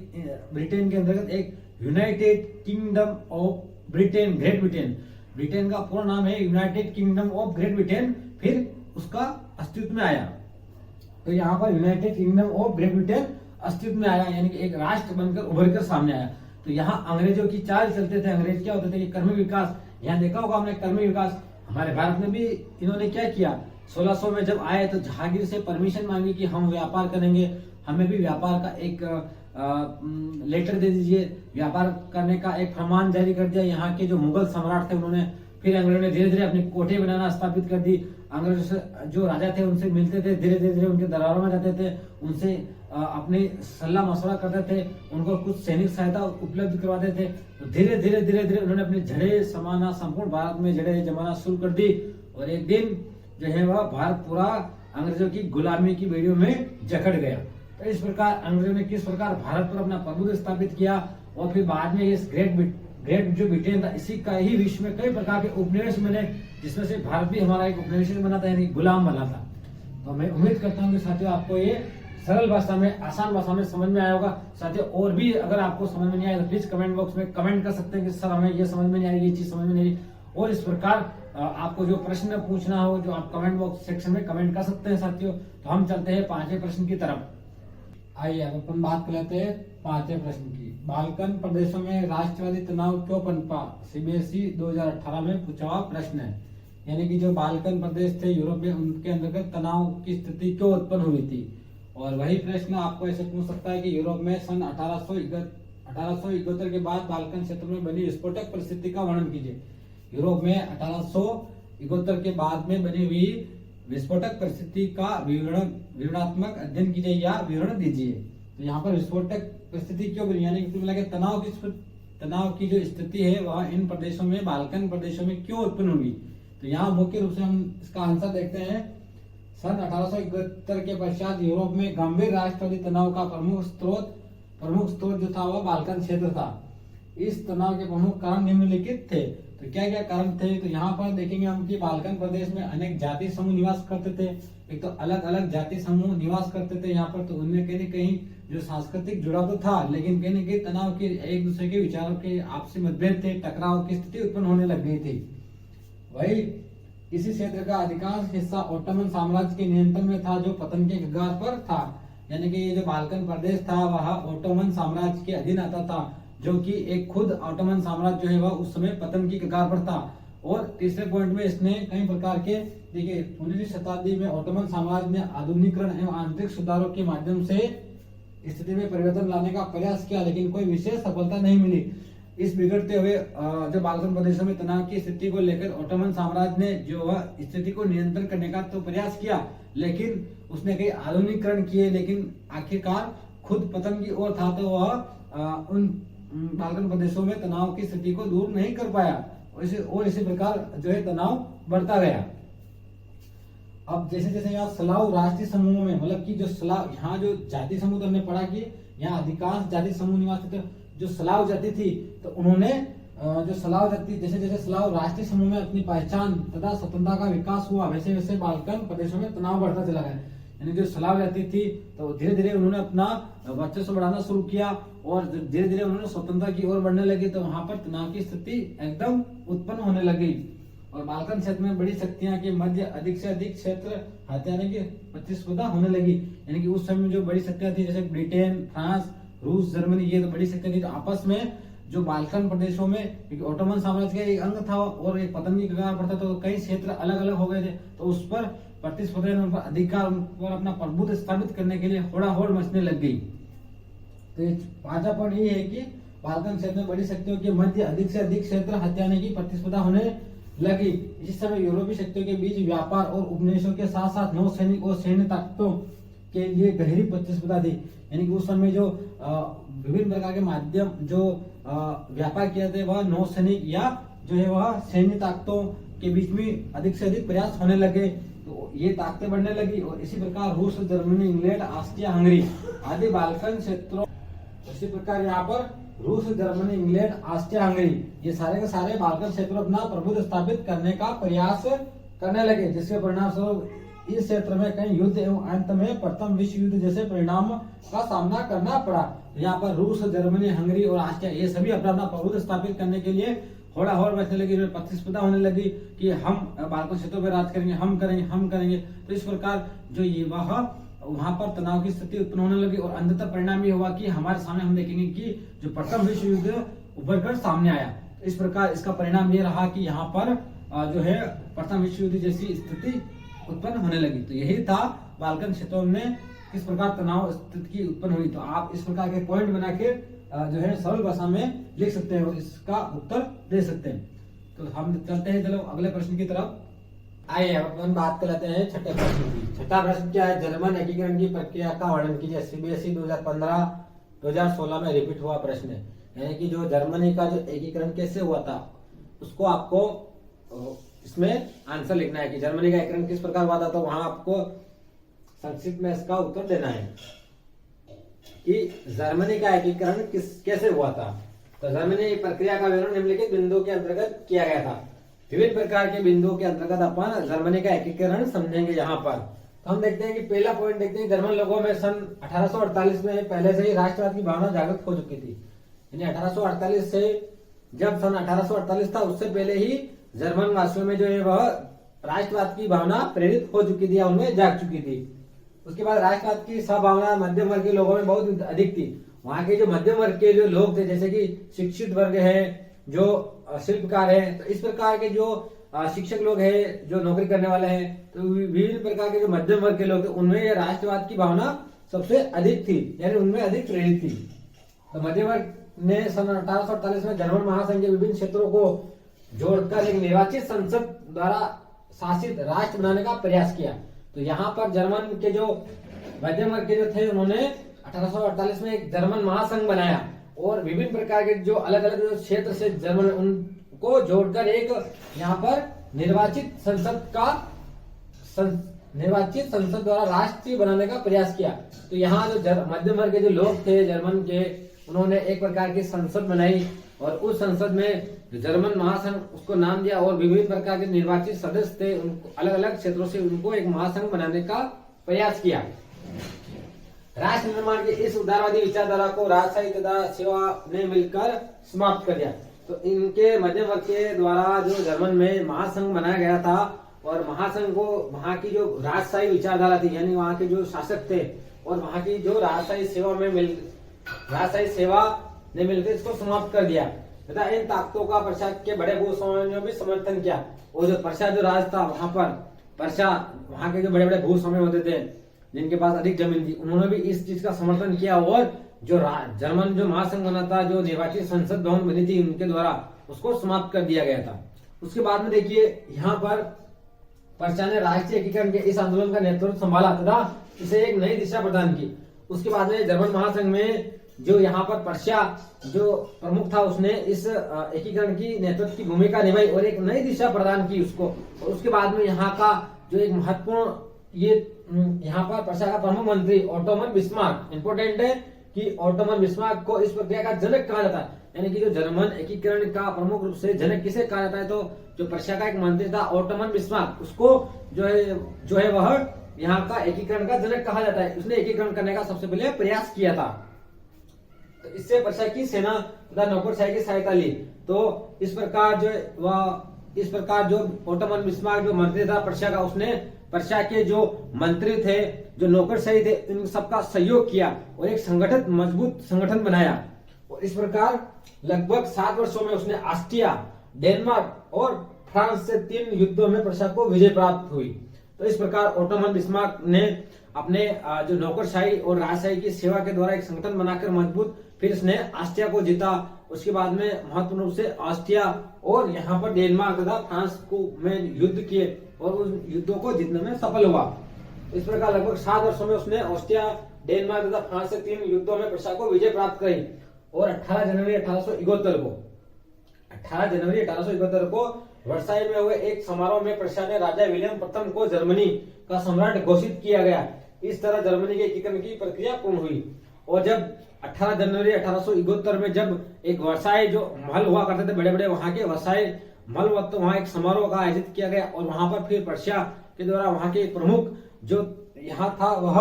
ब्रिटेन के अंतर्गत एक United kingdom of Britain, great Britain, Britain का पूरा नाम है United kingdom of great Britain, फिर उसका अस्तित्व में आया। तो यहाँ पर United kingdom of great Britain अस्तित्व में आया, यानी कि एक राष्ट्र बनकर उभर कर सामने आया। तो यहाँ अंग्रेजों की चाल चलते थे। अंग्रेज क्या होते थे कि कर्मी विकास, यहाँ देखा होगा हमने कर्मी विकास, हमारे भारत में भी इन्होंने क्या किया, 1600 में जब आए तो जहांगीर से परमिशन मांगी कि हम व्यापार करेंगे, हमें भी व्यापार का एक लेटर दे दीजिए, व्यापार करने का एक फरमान जारी कर दिया। यहाँ के जो मुगल सम्राट थे उन्होंने, फिर अंग्रेजों ने धीरे धीरे अपनी कोठे बनाना स्थापित कर दी। अंग्रेजों से जो राजा थे उनसे मिलते थे, धीरे धीरे उनके दरबारों में जाते थे, उनसे अपनी सलाह मशवरा करते थे, उनको कुछ सैनिक सहायता उपलब्ध करवाते थे। तो धीरे धीरे उन्होंने अपने जड़े समाना संपूर्ण भारत में जड़े जमाना शुरू कर दी और एक दिन जो है वह भारत पूरा अंग्रेजों की गुलामी की बेड़ियों में जकड़ गया। तो इस प्रकार अंग्रेजों ने किस प्रकार भारत पर अपना प्रभुत्व स्थापित किया और फिर बाद में इस ग्रेट जो ब्रिटेन था इसी का ही विश्व में कई प्रकार के उपनिवेश बने, जिसमें से भारत भी हमारा एक उपनिवेश बना था, यानी गुलाम बना था। तो मैं उम्मीद करता हूँ कि साथियों आपको ये सरल भाषा में, आसान भाषा में समझ में आया होगा। साथियों और भी अगर आपको समझ में नहीं आया तो प्लीज कमेंट बॉक्स में कमेंट कर सकते हैं कि सर हमें ये समझ में नहीं आई, ये चीज समझ में नहीं आई। और इस प्रकार आपको जो प्रश्न पूछना हो जो आप कमेंट बॉक्स सेक्शन में कमेंट कर सकते हैं साथियों। तो हम चलते हैं 5वें प्रश्न की तरफ। आइए अब अपन बात कर लेते हैं 5वें प्रश्न की। बाल्कन प्रदेशों में राष्ट्रवादी तनाव क्यों पनपा? सीबीएसई 2018 में पूछा हुआ प्रश्न है। यानी कि जो बाल्कन प्रदेश थे यूरोप में, उनके अंतर्गत तनाव की स्थिति क्यों उत्पन्न हुई थी। और वही प्रश्न आपको ऐसे पूछ सकता है कि यूरोप में सन 1871 के बाद बाल्कन क्षेत्र में बनी विस्फोटक परिस्थिति का वर्णन कीजिए। यूरोप में 1871 के बाद में बनी हुई विस्फोटक परिस्थिति का विवरणात्मक अध्ययन कीजिए या विवरण दीजिए। तो यहाँ पर विस्फोटक परिस्थिति क्यों बनी, यानी कि मिला के तनाव की जो स्थिति है वह इन प्रदेशों में, बाल्कन प्रदेशों में क्यों उत्पन्न हुई। तो यहाँ मुख्य रूप से हम इसका आंसर देखते हैं। सन 1871 के पश्चात यूरोप में गंभीर राष्ट्रवादी तनाव का प्रमुख स्रोत जो था वह बाल्कन क्षेत्र था। इस तनाव के प्रमुख कारण निम्नलिखित थे। तो क्या क्या कारण थे, तो यहाँ पर देखेंगे हम कि बाल्कन प्रदेश में अनेक जाति समूह निवास करते थे। एक तो अलग अलग जाति समूह निवास करते थे यहाँ पर, तो उनमें कहीं न कहीं जो सांस्कृतिक जुड़ाव तो था, लेकिन कहीं न कहीं तनाव के, एक दूसरे के विचारों के आपसी मतभेद थे, टकराव की स्थिति उत्पन्न होने लग गई थी। वही इसी क्षेत्र का अधिकांश हिस्सा ओटोमन साम्राज्य के नियंत्रण में था, जो पतन के कगार पर था। यानी कि ये जो बाल्कन प्रदेश था वह ओटोमन साम्राज्य के अधीन आता था, जो कि एक खुद ओटोमन साम्राज्य जो है वह उस समय पतन की कगार पर था। और तीसरे पॉइंट में इसने कई प्रकार के, देखिए 19वीं शताब्दी में ओटोमन साम्राज्य ने आधुनिकीकरण एवं आंतरिक सुधारों के माध्यम से स्थिति में परिवर्तन लाने का प्रयास किया, लेकिन कोई विशेष सफलता नहीं मिली। इस बिगड़ते हुए जो बाल्कन प्रदेशों में तनाव की स्थिति को लेकर ओटोमन साम्राज्य ने जो वह स्थिति को नियंत्रण करने का तो प्रयास किया, लेकिन उसने कई आधुनिकीकरण किए, लेकिन आखिरकार खुद पतन की ओर था, तो वह उन बाल्कन प्रदेशों में तनाव की स्थिति को दूर नहीं कर पाया और इसी प्रकार जो है तनाव बढ़ता गया। अब जैसे जैसे यहाँ स्लाव राष्ट्रीय समूहों में, मतलब कि जो स्लाव, यहाँ जो जाति समूह हमने पढ़ा कि यहाँ अधिकांश जाति समूह निवास थे। जो स्लाव जाति थी तो उन्होंने जो स्लाव जाति, जैसे जैसे स्लाव राष्ट्रीय समूह में अपनी पहचान तथा स्वतंत्रता का विकास हुआ, वैसे वैसे बाल्कन प्रदेशों में तनाव बढ़ता चला गया। यानी जो स्लाव जाति थी तो धीरे धीरे उन्होंने अपना वर्चस्व बढ़ाना शुरू किया और धीरे धीरे उन्होंने स्वतंत्रता की ओर बढ़ने लगी, तो वहां पर तनाव की स्थिति एकदम उत्पन्न होने लगी। और बाल्कन क्षेत्र में बड़ी शक्तियां के मध्य अधिक से अधिक क्षेत्र हथियारों की प्रतिस्पर्धा होने लगी। यानी कि उस समय जो बड़ी शक्तियां थी, जैसे ब्रिटेन, फ्रांस, रूस, जर्मनी, ये तो बड़ी शक्तियां थी, तो आपस में जो बाल्कन प्रदेशों में, क्योंकि ओटोमन साम्राज्य का एक अंग था और एक पतन की कगार पर था, तो कई क्षेत्र अलग अलग हो गए थे, तो उस पर प्रतिस्पर्धा ने उन पर अधिकार और अपना प्रभुत्व स्थापित करने के लिए होड़ाहोड़ मचने लग गई। तो ये 5वां पॉइंट ये है कि बाल्कन क्षेत्र में बड़ी शक्तियों के मध्य अधिक से अधिक क्षेत्र हथियाने की प्रतिस्पर्धा होने लगी। इस समय यूरोपीय शक्तियों के बीच व्यापार और उपनिवेशों के साथ साथ नौसैनिक और सैन्य ताकतों के लिए गहरी प्रतिस्पर्धा थी। यानी कि उस समय जो विभिन्न प्रकार के माध्यम जो व्यापार किए थे वह नौसैनिक या जो है वह सैन्य ताकतों के बीच में अधिक से अधिक प्रयास होने लगे। तो ये ताकतें बढ़ने लगी और इसी प्रकार रूस, जर्मनी, इंग्लैंड, ऑस्ट्रिया हंगरी आदि बाल्कन क्षेत्रों, इसी प्रकार यहाँ पर रूस, जर्मनी, इंग्लैंड, ऑस्ट्रिया हंगरी ये सारे के सारे बाल्कन क्षेत्रों अपना प्रभुत्व स्थापित करने का प्रयास करने लगे, जिसके परिणाम स्वरूप इस क्षेत्र में कई युद्ध एवं अंत में प्रथम विश्व युद्ध जैसे परिणाम का सामना करना पड़ा। यहाँ पर रूस, जर्मनी, हंगरी और ऑस्ट्रिया ये सभी अपना अपना प्रभुत्व स्थापित करने के लिए होड़ बैठने लगी, प्रतिस्पर्धा होने लगी कि हम बाल्कन क्षेत्रों पर राज करेंगे, हम करेंगे। तो इस प्रकार जो ये वहां पर तनाव की स्थिति उत्पन्न होने लगी और अंततः परिणाम ये हुआ कि हमारे सामने हम देखेंगे कि जो प्रथम विश्व युद्ध उभर कर सामने आया। इस प्रकार इसका परिणाम ये रहा कि यहाँ पर जो है प्रथम विश्व युद्ध जैसी स्थिति उत्पन्न होने लगी। तो यही था बाल्कन क्षेत्रों में किस प्रकार तनाव स्थिति की उत्पन्न हुई। तो आप इस प्रकार के पॉइंट बना के जो है सरल भाषा में लिख सकते हैं और इसका उत्तर दे सकते हैं। तो हम चलते हैं चलो अगले प्रश्न की तरफ। आइए अब अपन बात कर लेते हैं छठे प्रश्न की। छठा प्रश्न क्या है? जर्मन एकीकरण की प्रक्रिया का वर्णन कीजिए। सीबीएसई 2015-2016 में रिपीट हुआ प्रश्न है। यानी कि जो जर्मनी का जो एकीकरण कैसे हुआ था उसको आपको इसमें आंसर लिखना है कि जर्मनी का एकीकरण किस प्रकार हुआ था। तो वहां आपको संक्षिप्त में इसका उत्तर देना है कि जर्मनी का एकीकरण कैसे हुआ था। तो जर्मनी प्रक्रिया का विवरण निम्नलिखित बिंदुओं के अंतर्गत किया गया था। विभिन्न प्रकार के बिंदुओं के अंतर्गत अपन जर्मनी का एकीकरण समझेंगे। यहाँ पर तो हम देखते हैं कि पहला पॉइंट देखते हैं, जर्मन लोगों में सन 1848 में पहले से ही राष्ट्रवाद की भावना जागृत हो चुकी थी। यानी 1848 से जब सन 1848 था उससे पहले ही जर्मन वासियों में जो है वह राष्ट्रवाद की भावना प्रेरित हो चुकी थी, उनमें जाग चुकी थी। उसके बाद राष्ट्रवाद की संभावना मध्यम वर्ग के लोगों में बहुत अधिक थी। वहां के जो मध्यम वर्ग के जो लोग थे, जैसे कि शिक्षित वर्ग है, जो शिल्पकार है, तो इस प्रकार के जो शिक्षक लोग हैं, जो नौकरी करने वाले हैं, तो विभिन्न प्रकार के जो मध्यम वर्ग के लोग थे उनमें राष्ट्रवाद की भावना सबसे अधिक थी, यानी उनमें अधिक प्रेरित थी। तो मध्यम वर्ग ने सन 1848 में जर्मन महासंघ के विभिन्न क्षेत्रों को जोड़कर एक निर्वाचित संसद द्वारा शासित राष्ट्र बनाने का प्रयास किया। तो यहाँ पर जर्मन के जो मध्यम वर्ग के जो थे उन्होंने 1848 में एक जर्मन महासंघ बनाया और विभिन्न प्रकार के जो अलग अलग जो क्षेत्र से जर्मन उनको जोड़कर एक यहाँ पर निर्वाचित संसद द्वारा राष्ट्र बनाने का प्रयास किया। तो यहाँ जो मध्यम वर्ग के जो लोग थे जर्मन के, उन्होंने एक प्रकार की संसद बनाई और उस संसद में जर्मन महासंघ उसको नाम दिया और विभिन्न प्रकार के निर्वाचित सदस्य थे, उनको अलग अलग क्षेत्रों से उनको एक महासंघ बनाने का प्रयास किया। राष्ट्र निर्माण की इस उदारवादी विचारधारा को राजशाही तथा सेवा ने मिलकर समाप्त कर दिया। तो इनके मध्यम वर्ग के द्वारा जो जर्मन में महासंघ बनाया गया था और महासंघ को वहां की जो राजशाही विचारधारा थी, यानी वहां के जो शासक थे और वहां की जो राजशाही सेवा ने मिलकर इसको समाप्त कर दिया तथा इन ताकतों का पर्सा के बड़े भूस्वामियों ने भी समर्थन किया। और जो पर्सा जो राज था वहां पर पर्सा, वहां के जो बड़े बड़े भूस्वामी होते थे जिनके पास अधिक जमीन थी, उन्होंने भी इस चीज का समर्थन किया और जो जर्मन जो महासंघ बना था, जो निर्वाचित संसद भवन बनी थी उनके द्वारा, उसको समाप्त कर दिया गया था। उसके बाद में देखिए यहाँ पर पर्सा ने राष्ट्रीय एकीकरण के इस आंदोलन का नेतृत्व संभाला तथा इसे एक नई दिशा प्रदान की। उसके बाद में जर्मन महासंघ में जो यहाँ पर पर्सा जो प्रमुख था उसने इस एकीकरण की नेतृत्व की भूमिका निभाई और एक नई दिशा प्रदान की उसको। और उसके बाद में यहाँ का जो एक महत्वपूर्ण यहाँ पर पर्सा का प्रमुख मंत्री ओटोमन बिस्मार्क, इंपोर्टेंट है कि ओटोमन बिस्मार्क को इस प्रक्रिया का जनक कहा जाता है। यानी कि जो जर्मन एकीकरण का प्रमुख रूप से जनक किसे कहा जाता है, तो जो पर्सा का एक मंत्री था ओटोमन बिस्मार्क, उसको जो है वह यहाँ का एकीकरण का जनक कहा जाता है। उसने एकीकरण करने का सबसे पहले प्रयास किया था। तो इससे पर्सा की सेना तथा नौकरशाही की सहायता ली। तो इस प्रकार जो ओटोमन बिस्मार्क जो मंत्री था पर्सा का, उसने पर्सा के जो मंत्री थे, जो नौकरशाही थे, इन सबका सहयोग किया और एक मजबूत संगठन बनाया। और इस प्रकार लगभग 7 वर्षों में उसने ऑस्ट्रिया, डेनमार्क और फ्रांस से 3 युद्धों में पर्सा को विजय प्राप्त हुई। तो इस प्रकार ओटोमन बिस्मार्क ने अपने जो नौकरशाही और राजशाही की सेवा के द्वारा एक संगठन बनाकर मजबूत, फिर इसने ऑस्ट्रिया को जीता उसके बाद में महत्वपूर्ण रूप से ऑस्ट्रिया और यहाँ पर डेनमार्क तथा फ्रांस को में युद्ध किए और उन युद्धों को जीतने में सफल हुआ। इस प्रकार लगभग 7 वर्षों में उसने ऑस्ट्रिया, डेनमार्क तथा फ्रांस से 3 युद्धों में प्रशा को विजय प्राप्त करी और 18 जनवरी 1871 को वर्साई में हुए एक समारोह में प्रशा ने राजा विलियम प्रथम को जर्मनी का सम्राट घोषित किया गया। इस तरह जर्मनी के एकीकरण की प्रक्रिया पूर्ण हुई। और जब 18 जनवरी 1871 में जब एक वर्साई जो महल हुआ करते थे बड़े बड़े, वहां के वर्साई महल, तो वहां एक समारोह का आयोजित किया गया और वहां पर फिर प्रशा के द्वारा वहां के प्रमुख जो यहाँ था वह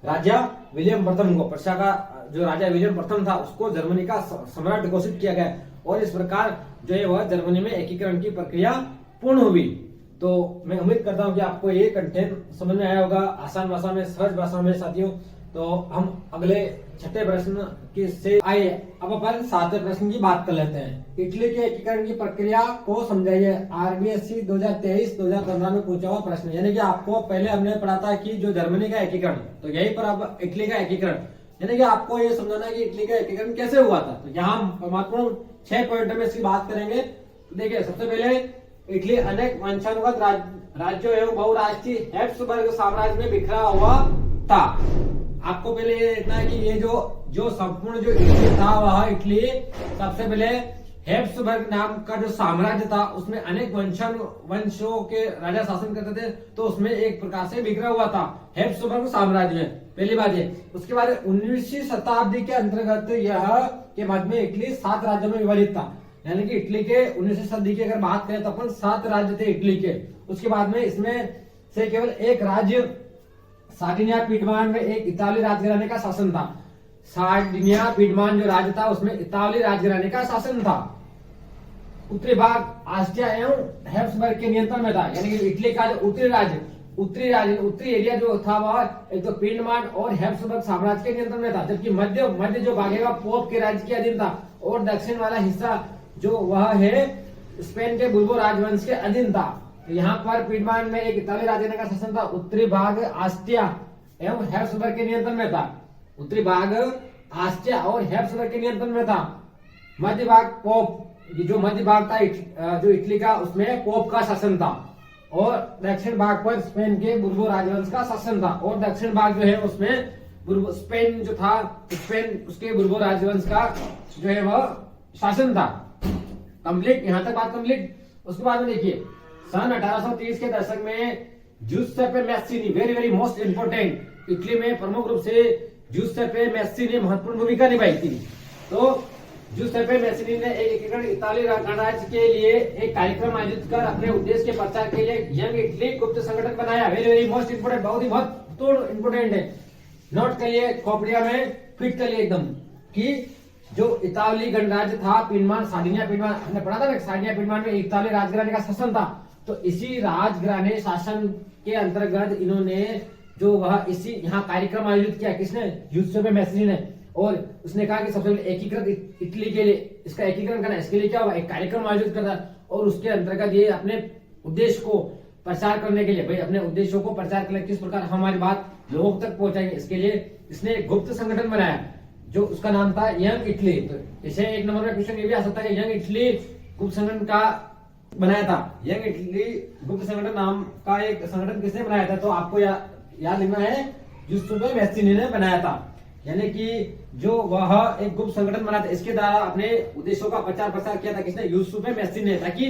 राजा विलियम प्रथम को, प्रशा का जो राजा विलियम प्रथम था उसको जर्मनी का सम्राट घोषित किया गया और इस प्रकार जो है वह जर्मनी में एकीकरण की प्रक्रिया पूर्ण हुई। तो मैं उम्मीद करता हूं कि आपको ये कंटेंट समझ में आया होगा, आसान भाषा में, सहज भाषा में साथियों। तो हम अगले 6ठे प्रश्न की से आइए अब अपन 7वें प्रश्न की बात कर लेते हैं। इटली के एकीकरण की प्रक्रिया को समझाइए। आरबीएससी 2023-2015 में पूछा हुआ प्रश्न, यानी कि आपको पहले हमने पढ़ा था कि जो जर्मनी का एकीकरण, तो यही पर अब इटली का एकीकरण, यानी कि आपको ये समझाना है कि इटली का एकीकरण कैसे हुआ था। तो यहाँ महत्वपूर्ण 6 पॉइंट में इसकी बात करेंगे। तो देखिए, सबसे पहले इटली अनेक वंशानुगत राज्यों एवं बहुराष्ट्रीय हैब्सबर्ग साम्राज्य में बिखरा हुआ था। आपको पहले ये देखना है कि ये जो संपूर्ण जो इटली था वह इटली सबसे पहले हैब्सबर्ग नाम का जो साम्राज्य था उसमें अनेक वंशों के राजा शासन करते थे, तो उसमें एक प्रकार से बिखरा हुआ था हैब्सबर्ग साम्राज्य में, पहली बात ये। उसके बाद 19वीं शताब्दी के अंतर्गत यह के मध्य में इटली 7 राज्यों में विभाजित था, यानी कि इटली के 19वीं शताब्दी की अगर बात करें तो अपन 7 राज्य थे इटली के। उसके बाद में इसमें से केवल एक राज्य सार्डिनिया पीडमान में एक इताली राजघराने का शासन था। सार्डिनिया पीडमान जो राज्य था उसमें इताली राजघराने का शासन था। उत्तरी भाग ऑस्ट्रिया एवं हैब्सबर्ग के नियंत्रण में था, यानी कि इटली का जो उत्तरी एरिया जो था वह एक तो पीडमान और हैब्सबर्ग साम्राज्य के नियंत्रण में था, जबकि मध्य जो भाग है पोप के राज्य के अधीन था और दक्षिण वाला हिस्सा जो वह है स्पेन के बुर्बो राजवंश के अधीन था। तो यहाँ पर पीडमान में एक इताली राजघराने का शासन था। उत्तरी भाग ऑस्ट्रिया एवं हैब्सबर्ग के नियंत्रण में था। उत्तरी भाग ऑस्ट्रिया और हैब्सबर्ग के नियंत्रण में था। मध्य भाग पोप, जो मध्य भाग था जो इटली का, उसमें पोप का शासन था और दक्षिण भाग पर स्पेन के बुर्बो राजवंश का शासन था और दक्षिण भाग जो है उसमें स्पेन जो था, स्पेन उसके बुर्बो राजवंश का जो है वह शासन था। कंप्लीट, यहाँ तक बात कंप्लीट। उसके बाद में देखिए सन 1830 के दशक में Giuseppe Mazzini, very very most important, Italy में प्रमुख रूप से जूसेप्पे मैस्सीनी ने महत्वपूर्ण भूमिका निभाई थी। तो जूसेप्पे मैस्सीनी ने एक एकीकरण इताली गणराज्य के लिए एक कार्यक्रम आयोजित कर अपने उद्देश्य के प्रचार के लिए यंग इटली गुप्त संगठन बनाया। वेरी वेरी मोस्ट इंपोर्टेंट, बहुत ही महत्वपूर्ण इंपोर्टेंट है, नोट करिए, खोपड़िया में फिट करिए एकदम, कि जो इताली गणराज्य था पीडमान, सार्डिनिया पीडमान, हमने पढ़ा था ना, सार्डिनिया पीडमान में इताली राजघराने का शासन था। तो इसी राजघराने शासन के अंतर्गत इन्होंने जो वह इसी यहाँ कार्यक्रम आयोजित किया, किसने? जूसेप्पे मैस्सीनी ने। और उसने कहा कि सबसे पहले एकीकृत इटली के लिए इसका एकीकरण करना, इसके लिए क्या हुआ, एक कार्यक्रम आयोजित करना और उसके अंतर्गत ये अपने उद्देश्य को प्रचार करने के लिए, भाई अपने उद्देश्यों को प्रचार करने किस प्रकार हमारी बात लोगों तक पहुंचाएंगे, इसके लिए इसने एक गुप्त संगठन बनाया जो उसका नाम था यंग इटली। तो इसे 1 नंबर में क्वेश्चन ये भी आ सकता है, यंग इटली गुप्त संगठन का बनाया था। यंग इटली गुप्त संगठन नाम का एक संगठन किसने बनाया था? तो आपको याद रखना है, जूसेप्पे मैस्सीनी ने बनाया था, यानी कि जो वह एक गुप्त संगठन बना था, इसके द्वारा अपने उद्देश्यों का प्रचार प्रसार किया था, किसने? जूसेप्पे मैस्सीनी ने, ताकि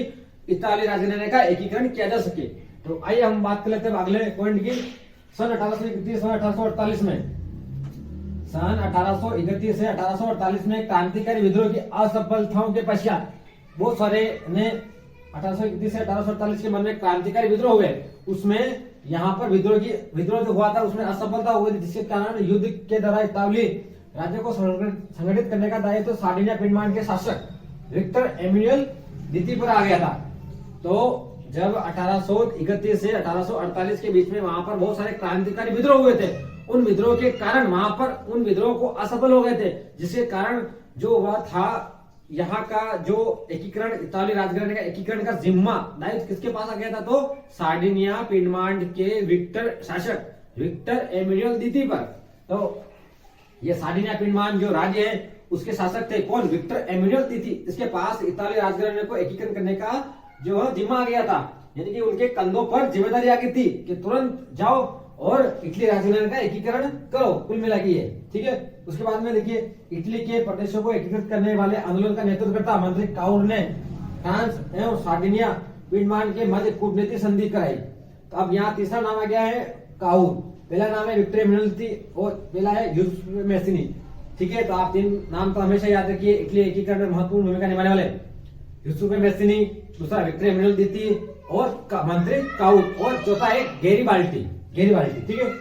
इताली राजघराने का एकीकरण किया जा सके। तो आइए हम बात कर लेते हैं अगले पॉइंट की। सन 1848 में, सन 1831 से 1848 में क्रांतिकारी विद्रोह की असफलताओं के पश्चात बहुत सारे ने 1831 से 1848 के मन में क्रांतिकारी विद्रोह हुए। उसमें यहाँ पर विद्रोह जो हुआ था उसमें असफलता हुई, जिसके कारण युद्ध के दौरान इताली राज्य को संगठित करने का दायित्व तो सार्डिनिया पीडमान के शासक विक्टर एम्यूल द्वितीय पर आ गया था। तो जब 1831 से 1848 के बीच में वहां पर बहुत सारे क्रांतिकारी विद्रोह हुए थे, उन विद्रोह के कारण वहां पर उन विद्रोह को असफल हो गए थे, जिसके कारण जो वह था यहाँ का जो एकीकरण, इताली राजघराने का एकीकरण का जिम्मा दायित्व किसके पास आ गया था? तो सार्डिनिया पीडमान के विक्टर शासक विक्टर एम्यूल द्वितीय पर। तो ये सार्डिनिया पीडमान जो राज्य है उसके शासक थे कौन, विक्टर एम्यूनल थी। इसके पास इताली राजघराने को एकीकरण करने का जो जिम्मा आ गया था, यानी कि उनके कंधों पर जिम्मेदारी आ गई थी कि तुरंत जाओ और इटली राजघराने का एकीकरण करो, कुल मिला के ये, ठीक है। उसके बाद में देखिए इटली के प्रदेशों को एकीकृत करने वाले आंदोलन का नेतृत्व करता मंत्री काउर ने फ्रांस एवं सार्डिनिया पिंडमान के मध्य कूटनीतिक संधि कराई। तो अब यहाँ तीसरा नाम आ गया है काउर, पहला नाम है विक्टर एम्यूनल थी और पहला है यूसुफ मैसिनी, ठीक है। तो आप तीन नाम तो हमेशा याद रखिए, इटली एकीकरण में महत्वपूर्ण भूमिका निभाने वाले यूसुफ मैसिनी, दूसरा विक्टर एम्यूनल थी और मंत्री काउर, और चौथा है गैरिबाल्डी, ठीक है।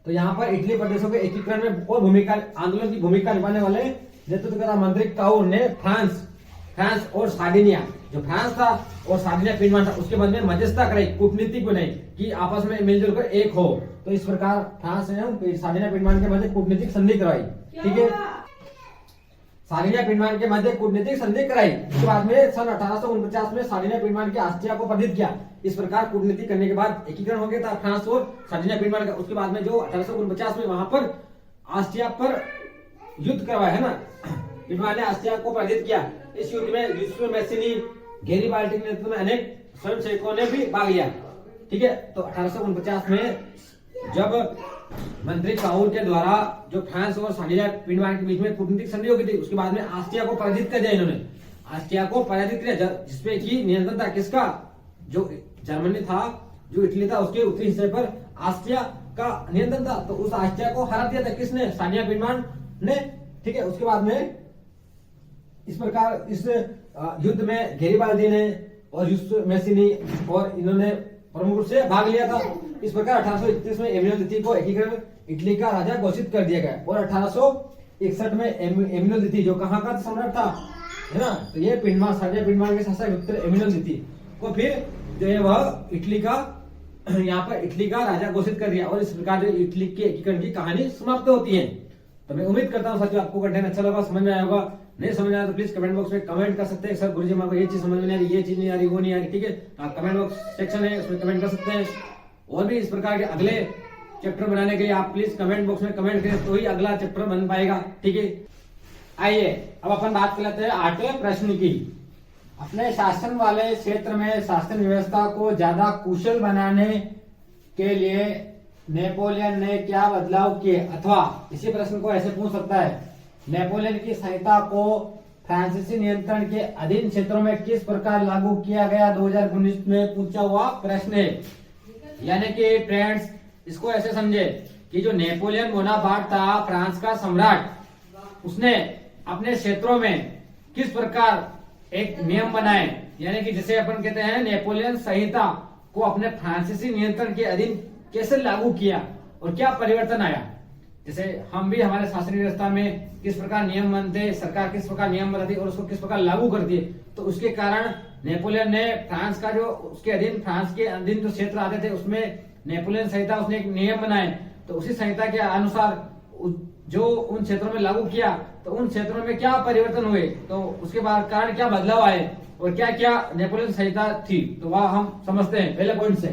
तो यहाँ पर इटली प्रदेशों के एकीकरण में और भूमिका आंदोलन की भूमिका निभाने वाले नेतृत्व करा मंत्री काउर ने फ्रांस और सार्डिनिया, जो फ्रांस था और सार्डिनिया पिंडमान था, उसके मध्य में मध्यस्थता कराई, कूटनीतिक बनाई कि आपस में मिलजुल कर एक हो। तो इस प्रकार फ्रांस ने सार्डिनिया पिंडमान के मध्य कूटनीतिक संधि करवाई, ठीक है। सार्डिनिया पिंडमान के मध्य कूटनीतिक संधि कराई। उसके बाद में सन 1849 में सार्डिनिया पिंडमान के आस्ट्रिया को पराजित किया। इस प्रकार कूटनीति करने के बाद एकीकरण हो गया था फ्रांस और सार्डिनिया पिंडमान का। उसके बाद में जो 1849 में वहां पर आस्ट्रिया पर युद्ध करवाया है ना, पिंडमान ने आस्ट्रिया को पराजित किया। इस युद्ध में यूसुफ मैसिनी, गैरिबाल्डी के नेतृत्व में अनेक स्वयंसेवकों ने भी भाग लिया, ठीक है। तो 1849 में जब मंत्री काउर के द्वारा जो फ्रांस और सार्डिनिया पिंडमान के बीच में कूटनीतिक संधि हो गई थी, उसके बाद में आस्ट्रिया को पराजित कर दिया इन्होंने, आस्ट्रिया को पराजित किया, जिसपे की नियंत्रण था किसका, जो जर्मनी था, जो इटली था, उसके उत्तरी हिस्से पर आस्ट्रिया का नियंत्रण था। तो उस आस्ट्रिया को हरा दिया था किसने, सार्डिनिया पिंडमान ने, ठीक है। उसके बाद में इस प्रकार इस युद्ध में गैरिबाल्डी ने और यूसुफ मैसिनी और इन्होंने प्रमुख रूप से भाग लिया था। इस प्रकार 1831 में एम्यूनल थी को एकीकरण इटली का राजा घोषित कर दिया गया और 1861 में एम्यूनल थी जो कहाँ का सम्राट था, है ना, तो ये पिंडमान, सार्डिनिया पिंडमान के शासक विक्टर एम्यूनल थी को फिर जो है वह इटली का, यहाँ पर इटली का राजा घोषित कर दिया और इस प्रकार जो इटली के एकीकरण की कहानी समाप्त होती है। तो मैं उम्मीद करता हूँ साथियों आपको कंटेंट अच्छा लगा, समझ में आया होगा। नहीं समझ आया तो प्लीज कमेंट बॉक्स में कमेंट कर सकते हैं, सर गुरुजी मेरे को ये चीज समझ में नहीं आ रही, ये चीज नहीं आ रही, वो नहीं आ रही, ठीक है। आप कमेंट बॉक्स सेक्शन है उसमें कमेंट कर सकते हैं। और भी इस प्रकार के अगले चैप्टर बनाने के लिए आप प्लीज कमेंट बॉक्स में कमेंट करें, तो ही अगला चैप्टर बन पाएगा, ठीक है। आइए अब अपन बात कर लेते हैं 8वें प्रश्न की। अपने शासन वाले क्षेत्र में शासन व्यवस्था को ज्यादा कुशल बनाने के लिए नेपोलियन ने क्या बदलाव किए, अथवा इसी प्रश्न को ऐसे पूछ सकता है, नेपोलियन की संहिता को फ्रांसीसी नियंत्रण के अधीन क्षेत्रों में किस प्रकार लागू किया गया, 2019 में पूछा हुआ प्रश्न है। यानी कि फ्रेंड्स इसको ऐसे समझे कि जो नेपोलियन बोनापार्ट था फ्रांस का सम्राट, उसने अपने क्षेत्रों में किस प्रकार एक नियम बनाए, यानी कि जिसे अपन कहते हैं नेपोलियन संहिता को अपने फ्रांसीसी नियंत्रण के अधीन कैसे लागू किया और क्या परिवर्तन आया। जैसे हम भी हमारे शासन व्यवस्था में किस प्रकार नियम बनते, सरकार किस प्रकार नियम बनाती और उसको किस प्रकार लागू करती है, तो उसके कारण नेपोलियन ने फ्रांस का जो उसके अधीन, फ्रांस के अधीन जो क्षेत्र आते थे उसमें नेपोलियन संहिता उसने एक नियम बनाए, तो उसी संहिता के अनुसार जो उन क्षेत्रों में लागू किया, तो उन क्षेत्रों में क्या परिवर्तन हुए, तो उसके बाद कारण क्या बदलाव आए और क्या क्या नेपोलियन संहिता थी, तो वह हम समझते हैं पहले पॉइंट से।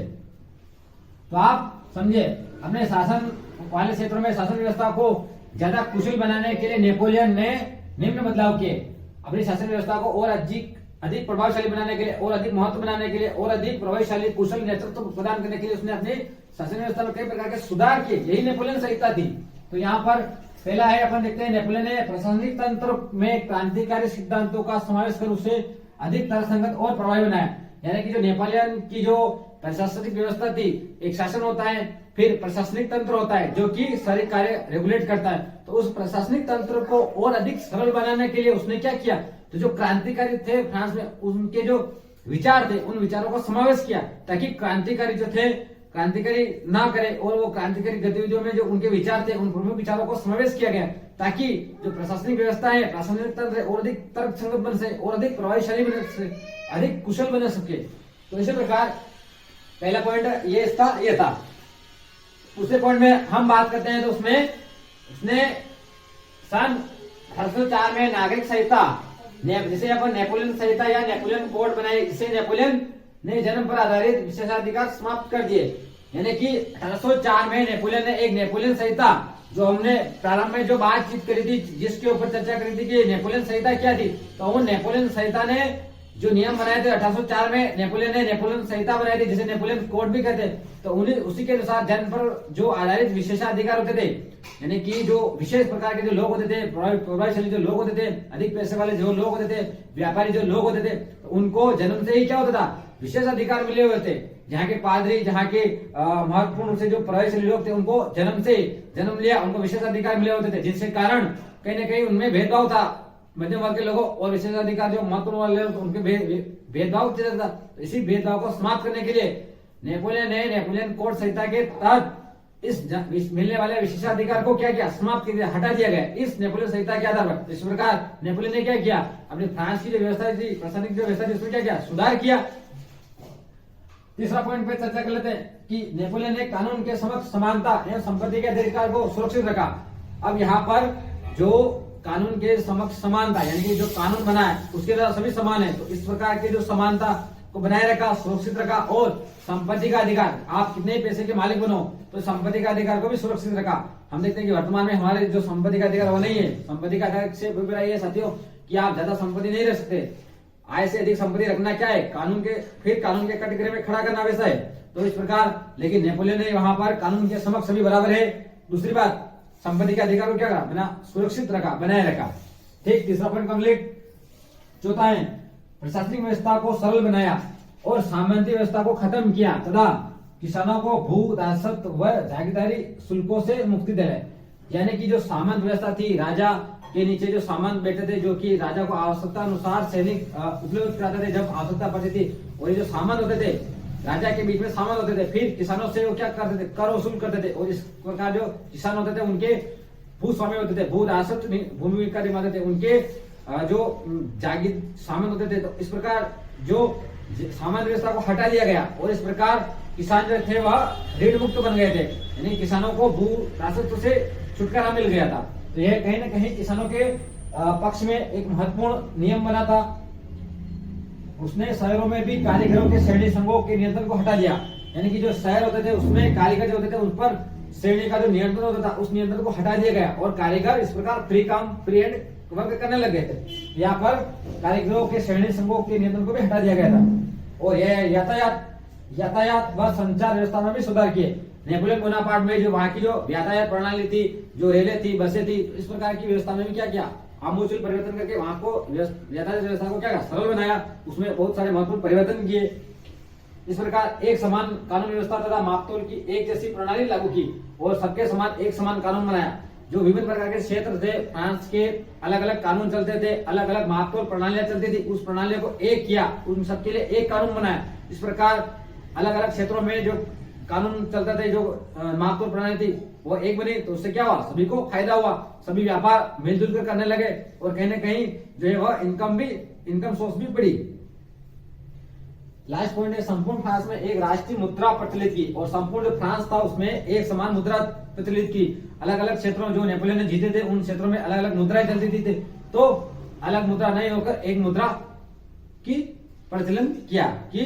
तो आप समझे अपने शासन वाले क्षेत्रों में शासन व्यवस्था को ज्यादा कुशल बनाने के लिए नेपोलियन ने निम्न बदलाव किए। अपनी शासन व्यवस्था को और अधिक प्रभावशाली बनाने के लिए और अधिक महत्व बनाने के लिए और अधिक प्रभावशाली कुशल नेतृत्व प्रदान करने के लिए उसने अपनी शासन व्यवस्था में कई प्रकार के सुधार किए, यही नेपोलियन संहिता थी। तो यहाँ पर पहला है, अपन देखते हैं नेपोलियन ने प्रशासनिक तंत्र में क्रांतिकारी सिद्धांतों का समावेश कर उसे अधिक तर्कसंगत और प्रभावी बनाया। यानी कि जो नेपोलियन की जो प्रशासनिक व्यवस्था थी, एक शासन होता है, फिर प्रशासनिक तंत्र होता है जो कि सारे कार्य रेगुलेट करता है, तो उस प्रशासनिक तंत्र को और अधिक सरल बनाने के लिए उसने क्या किया, तो जो क्रांतिकारी थे फ्रांस में उनके जो विचार थे उन विचारों को समावेश किया, ताकि क्रांतिकारी जो थे क्रांतिकारी ना करे और वो क्रांतिकारी गतिविधियों में जो उनके विचार थे उन प्रमुख विचारों को समावेश किया गया, ताकि जो प्रशासनिक व्यवस्था है, प्रशासनिक तंत्र है और अधिक तर्कसंगत बन सके और अधिक प्रभावशाली बन सके, अधिक कुशल बन सके। तो इसी प्रकार पहला पॉइंट ये इसका ये था। दूसरे पॉइंट में हम बात करते हैं तो उसमें उसने सन 1804 में नागरिक संहिता, जिसे अपन नेपोलियन संहिता या नेपोलियन कोड बनाई, जिसे नेपोलियन ने जन्म पर आधारित विशेषाधिकार समाप्त कर दिए। यानी कि 1804 में नेपोलियन ने एक नेपोलियन संहिता, जो हमने प्रारंभ में जो बातचीत करी थी, जिसके ऊपर चर्चा करी थी कि नेपोलियन संहिता क्या थी, तो उन नेपोलियन संहिता ने जो नियम बनाए थे 1804 में नेपोलियन ने नेपोलियन संहिता बनाई थी, जिसे नेपोलियन कोड भी कहते हैं। तो उन्हीं उसी के अनुसार जन्म पर जो आधारित विशेषाधिकार होते थे, यानी कि जो विशेष प्रकार के जो लोग होते थे, प्रभावशाली जो लोग होते थे, अधिक पैसे वाले जो लोग होते थे, व्यापारी जो लोग होते थे, तो उनको जन्म से ही क्या होता था, विशेष अधिकार मिले हुए थे। जहाँ के पादरी, जहाँ के महत्वपूर्ण रूप से जो प्रभावशाली लोग थे, उनको जन्म लिया, उनको विशेष अधिकार मिले होते थे, जिसके कारण कहीं ना कहीं उनमें भेदभाव था मध्यम वर्ग के लोगों और विशेष अधिकार जो महत्वपूर्ण वाले लोग, उनके भेदभाव चलता था। तो इसी भेदभाव को समाप्त करने के लिए नेपोलियन ने नेपोलियन कोड संहिता के तहत इस मिलने वाले विशेषाधिकार को क्या किया, समाप्त कर दिया, हटा दिया गया इस नेपोलियन संहिता के आधार पर। इस प्रकार नेपोलियन ने क्या किया, अपनी फ्रांस की जो व्यवस्था थी, प्रशासनिक जो व्यवस्था थी, उसमें क्या किया, सुधार किया। तीसरा पॉइंट पे चर्चा कर लेते हैं कि नेपोलियन ने कानून के समक्ष समानता एवं संपत्ति के अधिकार को सुरक्षित रखा। अब यहाँ पर जो कानून के समक्ष समानता, यानी कि जो कानून बना है उसके द्वारा सभी समान है, तो इस प्रकार के जो समानता को बनाए रखा, सुरक्षित रखा। और संपत्ति का अधिकार, आप कितने पैसे के मालिक बनो, तो संपत्ति का अधिकार को भी सुरक्षित रखा। हम देखते हैं कि वर्तमान में हमारे जो संपत्ति का अधिकार वो नहीं है। संपत्ति का अधिकार से अभिप्राय ये साथियों कि आप ज्यादा संपत्ति नहीं रख सकते, आय से अधिक संपत्ति रखना क्या है, कानून के कटघरे में खड़ा करना वैसा है। तो इस प्रकार, लेकिन नेपोलियन ने वहां पर कानून के समक्ष सभी बराबर है। दूसरी बात, संपत्ति के अधिकार को क्या करा, बना सुरक्षित रखा, बनाए रखा। ठीक, तीसरा पॉइंट कंप्लीट। चौथा है, प्रशासनिक व्यवस्था को सरल बनाया और सामंती व्यवस्था को खत्म किया तथा किसानों को भू दासत्व व जागीरदारी शुल्कों से मुक्ति दिलाई। यानी कि जो सामंत व्यवस्था थी, राजा के नीचे जो सामंत बैठे थे, जो कि राजा को आवश्यकता अनुसार सैनिक उपलब्ध कराते थे जब आवश्यकता पड़ती थी। और ये जो सामंत होते थे, राजा के बीच में सामंत होते थे, फिर किसानों से वो क्या करते थे, कर वसूल करते थे। और इस प्रकार जो किसान होते थे उनके भूस्वामी होते थे, भू रासत भूमि का निर्माण थे, उनके जो जागीर सामंत होते थे। तो इस प्रकार जो सामंत व्यवस्था को हटा दिया गया और इस प्रकार किसान जो थे वह ऋण मुक्त बन गए थे, यानी किसानों को भू रासत्व से छुटकारा मिल गया था। तो यह कहीं ना कहीं किसानों के पक्ष में एक महत्वपूर्ण नियम बना था। उसने शहरों में भी कारीगरों के श्रेणी संघों के नियंत्रण को हटा दिया, यानी कि जो शहर होते थे उसमें कारीगर जो होते थे उस पर श्रेणी का जो नियंत्रण होता था, उस नियंत्रण को हटा दिया गया और कारीगर इस प्रकार फ्री हैंड वर्क करने लग गए थे। यहाँ पर कारीगरों के श्रेणी संघों के नियंत्रण को भी हटा दिया गया था। और यह यातायात व संचार व्यवस्था में भी सुधार किए। नेपोलियन बोनापार्ट में जो वहां की जो यातायात प्रणाली थी, जो रेलें थी, बसें थी, इस प्रकार की व्यवस्था में भी क्या किया, आमूल परिवर्तन करके वहां को यातायात व्यवस्था को क्या सरल बनाया, उसमें बहुत सारे महत्वपूर्ण परिवर्तन किए। इस प्रकार एक समान कानून व्यवस्था तथा मापतोल की एक जैसी प्रणाली लागू की और सबके समान एक समान कानून बनाया। जो विभिन्न प्रकार के क्षेत्र थे, फ्रांस के अलग अलग कानून चलते थे, अलग अलग मापतोल प्रणालियां चलती थी, उस प्रणाली को एक किया, उन सबके लिए एक कानून बनाया। इस प्रकार अलग अलग क्षेत्रों में जो कानून चलते थे, जो मापतोल प्रणाली थी, वो एक बनी। तो उससे क्या हुआ, सभी को फायदा हुआ, सभी व्यापार मिलजुल कर करने लगे और कहीं ना कहीं जो है वह इनकम सोर्स भी बढ़ी। लास्ट पॉइंट है, संपूर्ण फ्रांस में एक राष्ट्रीय मुद्रा प्रचलित की और संपूर्ण जो फ्रांस था उसमें एक समान मुद्रा प्रचलित की। अलग अलग क्षेत्रों जो नेपोलियन ने जीते थे उन क्षेत्रों में अलग अलग मुद्राएं चलती थी, तो अलग मुद्रा नहीं होकर एक मुद्रा की प्रचलन किया, कि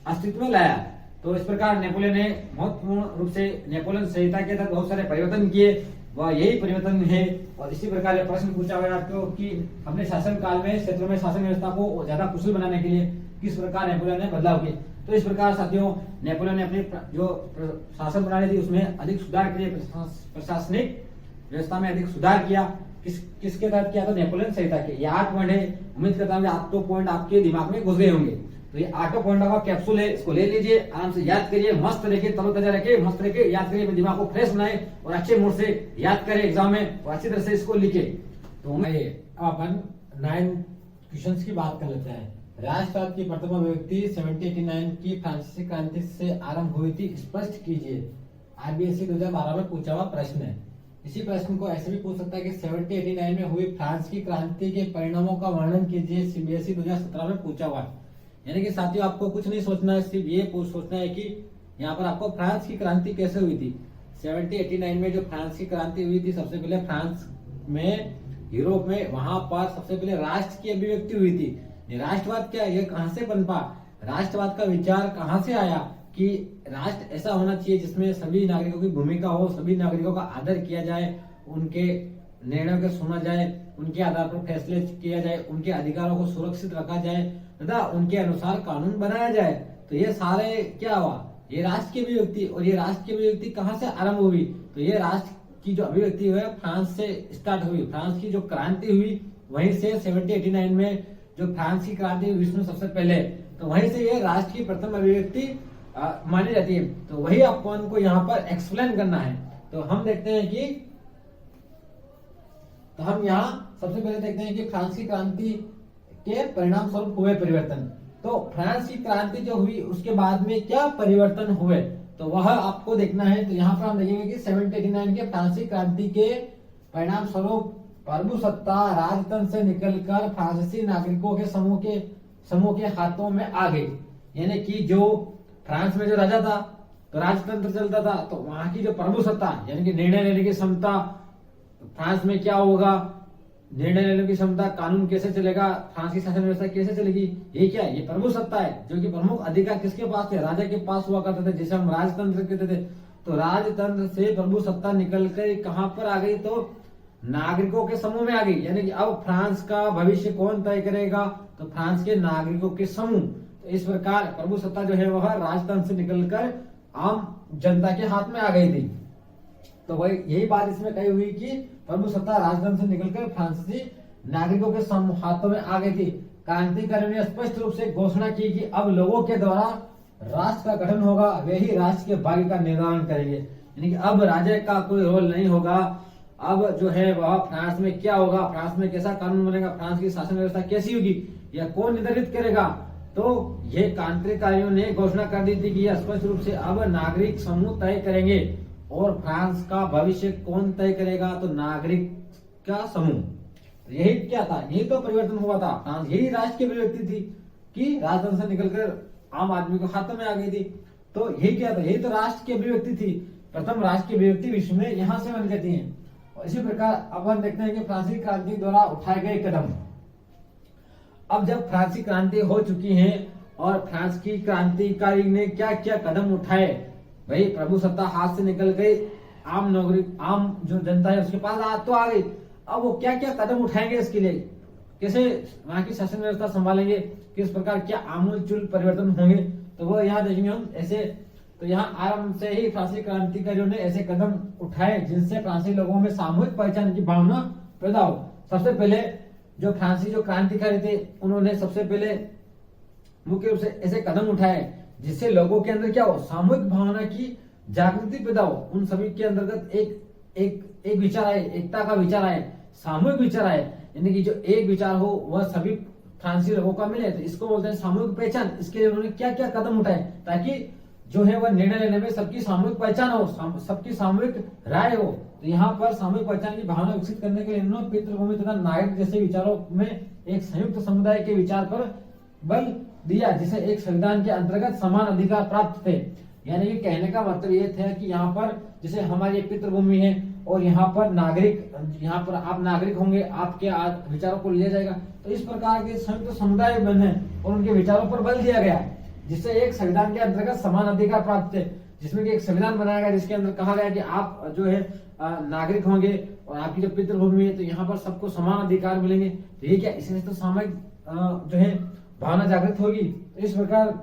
अस्तित्व में लाया। तो इस प्रकार नेपोलियन ने महत्वपूर्ण रूप से नेपोलियन संहिता के तहत बहुत सारे परिवर्तन किए, वह यही परिवर्तन है। और इसी प्रकार प्रश्न पूछा गया आपको कि अपने शासन काल में क्षेत्रों में शासन व्यवस्था को ज्यादा कुशल बनाने के लिए किस प्रकार नेपोलियन ने बदलाव किए। तो इस प्रकार साथियों नेपोलियन ने अपनी जो शासन प्रणाली थी उसमें अधिक सुधार के लिए प्रशासनिक व्यवस्था में अधिक सुधार किया। किसके तहत किया, तो नेपोलियन संहिता के। ये 8 पॉइंट है, उम्मीद करता हूँ 8 पॉइंट आपके दिमाग में घुस गए होंगे। तो ये 8 पॉइंट का कैप्सूल है, इसको ले लीजिए, आराम से याद करिए, मस्त रखिए, तरोताजा रखिए, मस्त रखिए, याद करिए, अपने दिमाग को फ्रेश बनाए और अच्छे मूड से याद करें एग्जाम में और अच्छी तरह से इसको लिखे। तो अपन 9 क्वेश्चंस की बात कर लेते हैं। राष्ट्रवाद की प्रथम अभिव्यक्ति 1789 की फ्रांसीसी क्रांति से आरंभ हुई थी, स्पष्ट कीजिए। आईबीएससी 2012 में पूछा हुआ प्रश्न है। इसी प्रश्न को ऐसे भी पूछ सकता है कि 1789 में हुई फ्रांस की क्रांति के परिणामों का वर्णन कीजिए, सीबीएसई 2017 में पूछा हुआ। यानी कि साथियों आपको कुछ नहीं सोचना है, सिर्फ ये सोचना है कि यहाँ पर आपको फ्रांस की क्रांति कैसे हुई थी। 1789 में जो फ्रांस की क्रांति हुई थी, सबसे पहले फ्रांस में, यूरोप में, वहां पर सबसे पहले राष्ट्र की अभिव्यक्ति हुई थी। राष्ट्रवाद क्या है, ये कहां से बन पा, राष्ट्रवाद का विचार कहां से आया, कि राष्ट्र ऐसा होना चाहिए जिसमें सभी नागरिकों की भूमिका हो, सभी नागरिकों का आदर किया जाए, उनके निर्णयों को सुना जाए, उनके आधार पर फैसले किया जाए, उनके अधिकारों को सुरक्षित रखा जाए तथा उनके अनुसार कानून बनाया जाए। तो ये सारे क्या हुआ, ये राष्ट्र की अभिव्यक्ति। और ये राष्ट्र की अभिव्यक्ति कहाँ से आरंभ हुई, तो ये राष्ट्र की जो अभिव्यक्ति हुई फ्रांस से स्टार्ट हुई। फ्रांस की जो क्रांति हुई वहीं से 1789 में जो फ्रांस की क्रांति हुई विश्व में सबसे पहले, तो वहीं से ये राष्ट्र की प्रथम अभिव्यक्ति मानी जाती है। तो वही अपन को यहाँ पर एक्सप्लेन करना है। तो हम देखते हैं कि तो हम यहाँ सबसे पहले देखते हैं कि फ्रांस की क्रांति के परिणाम स्वरूप हुए परिवर्तन। तो फ्रांस की क्रांति जो हुई उसके बाद में क्या परिवर्तन हुए, तो वह आपको देखना है। तो यहाँ पर हम देखेंगे कि 1789 के फ्रांसीसी क्रांति के परिणाम स्वरूप प्रभुसत्ता राजतंत्र से निकलकर फ्रांसीसी नागरिकों के समूह के हाथों में आ गई। यानी कि जो फ्रांस में जो राजा था तो राजतंत्र चलता था, तो वहां की जो प्रभुसत्ता यानी कि निर्णय लेने की क्षमता, फ्रांस में क्या होगा, निर्णय लेने की क्षमता, कानून कैसे चलेगा, फ्रांस की शासन व्यवस्था कैसे चलेगी, ये क्या है, ये प्रभुसत्ता है। जो कि प्रमुख अधिकार किसके पास थे, राजा के पास हुआ करते थे, जिसे हम राजतंत्र कहते थे। तो राजतंत्र से प्रभुसत्ता निकलकर कहां पर आ गई, तो नागरिकों के समूह में आ गई। यानी कि अब फ्रांस का भविष्य कौन तय करेगा, तो फ्रांस के नागरिकों के समूह। तो इस प्रकार प्रभुसत्ता जो है वह राजतंत्र से निकलकर आम जनता के हाथ में आ गई थी। तो वही यही बात इसमें कही हुई कि प्रभुसत्ता राजतंत्र से निकलकर फ्रांसीसी नागरिकों के हाथों में आ गई थी। क्रांतिकारियों ने स्पष्ट रूप से घोषणा की कि अब लोगों के द्वारा राष्ट्र का गठन होगा, वे ही राष्ट्र के भाग्य का निर्धारण करेंगे। यानी कि अब राजा का कोई रोल नहीं होगा। अब जो है वह फ्रांस में क्या होगा, फ्रांस में कैसा कानून बनेगा, फ्रांस की शासन व्यवस्था कैसी होगी, यह कौन निर्धारित करेगा। तो ये क्रांतिकारियों ने घोषणा कर दी थी कि यह स्पष्ट रूप से अब नागरिक समूह तय करेंगे। और फ्रांस का भविष्य कौन तय करेगा, तो नागरिक का समूह। यही क्या था, यही तो परिवर्तन हुआ था। फ्रांस यही राष्ट्र की अभिव्यक्ति थी कि राजतंत्र से निकलकर आम आदमी को हाथों में आ गई थी। तो यही क्या था, यही तो राष्ट्र की अभिव्यक्ति थी। प्रथम राष्ट्र की अभिव्यक्ति विश्व में यहाँ से बन जाती है। और इसी प्रकार अब हम देखते हैं कि फ्रांसीसी क्रांति द्वारा उठाए गए कदम। अब जब फ्रांसीसी क्रांति हो चुकी है और फ्रांस की क्रांतिकारी ने क्या क्या कदम उठाए, भाई प्रभुसत्ता हाथ से निकल गई, आम नागरिक, आम जो जनता है उसके पास हाथ तो आ गई। अब वो क्या क्या कदम उठाएंगे, इसके लिए कैसे वहां की शासन व्यवस्था संभालेंगे, किस प्रकार क्या आमूलचूल परिवर्तन होंगे, तो वो यहाँ देखेंगे हम ऐसे। तो यहाँ आरंभ से ही फ्रांसीसी क्रांतिकारियों ने ऐसे कदम उठाए जिनसे फ्रांसीसी लोगों में सामूहिक पहचान की भावना पैदा हो। सबसे पहले जो फ्रांसीसी जो क्रांतिकारी थे उन्होंने सबसे पहले मुख्य रूप से ऐसे कदम उठाए जिससे लोगों के अंदर क्या हो, सामूहिक भावना की जागृति पैदा हो। उन सभी के अंतर्गत एक विचार आए, एकता का विचार आए, सामूहिक विचार आए। यानी कि जो एक विचार हो वह सभी फ्रांसीसी लोगों का मिले, तो इसको बोलते हैं सामूहिक पहचान। इसके लिए उन्होंने क्या क्या कदम उठाए ताकि जो है वह निर्णय लेने में सबकी सामूहिक पहचान हो, सबकी सामूहिक राय हो। तो यहाँ पर सामूहिक पहचान की भावना विकसित करने के लिए इन्होंने पितृभूमि तथा नागरिक जैसे विचारों में एक संयुक्त समुदाय के विचार पर बल दिया, जिसे एक संविधान के अंतर्गत समान अधिकार प्राप्त थे। यानी कि कहने का मतलब ये था कि यहाँ पर जैसे हमारी एक पितृभूमि है और यहाँ पर नागरिक, यहाँ पर आप नागरिक होंगे, आपके विचारों को लिया जाएगा। तो इस प्रकार के संयुक्त समुदाय बने और उनके विचारों पर बल दिया गया, जिससे एक संविधान के अंतर्गत समान अधिकार प्राप्त थे। जिसमें कि एक संविधान बनाया गया जिसके अंदर कहा गया कि आप जो है नागरिक होंगे और आपकी जो पितृभूमि है तो यहाँ पर सबको समान अधिकार मिलेंगे। तो ये क्या, इसमें तो सामूहिक जो है भावना जागृत होगी। तो इस प्रकार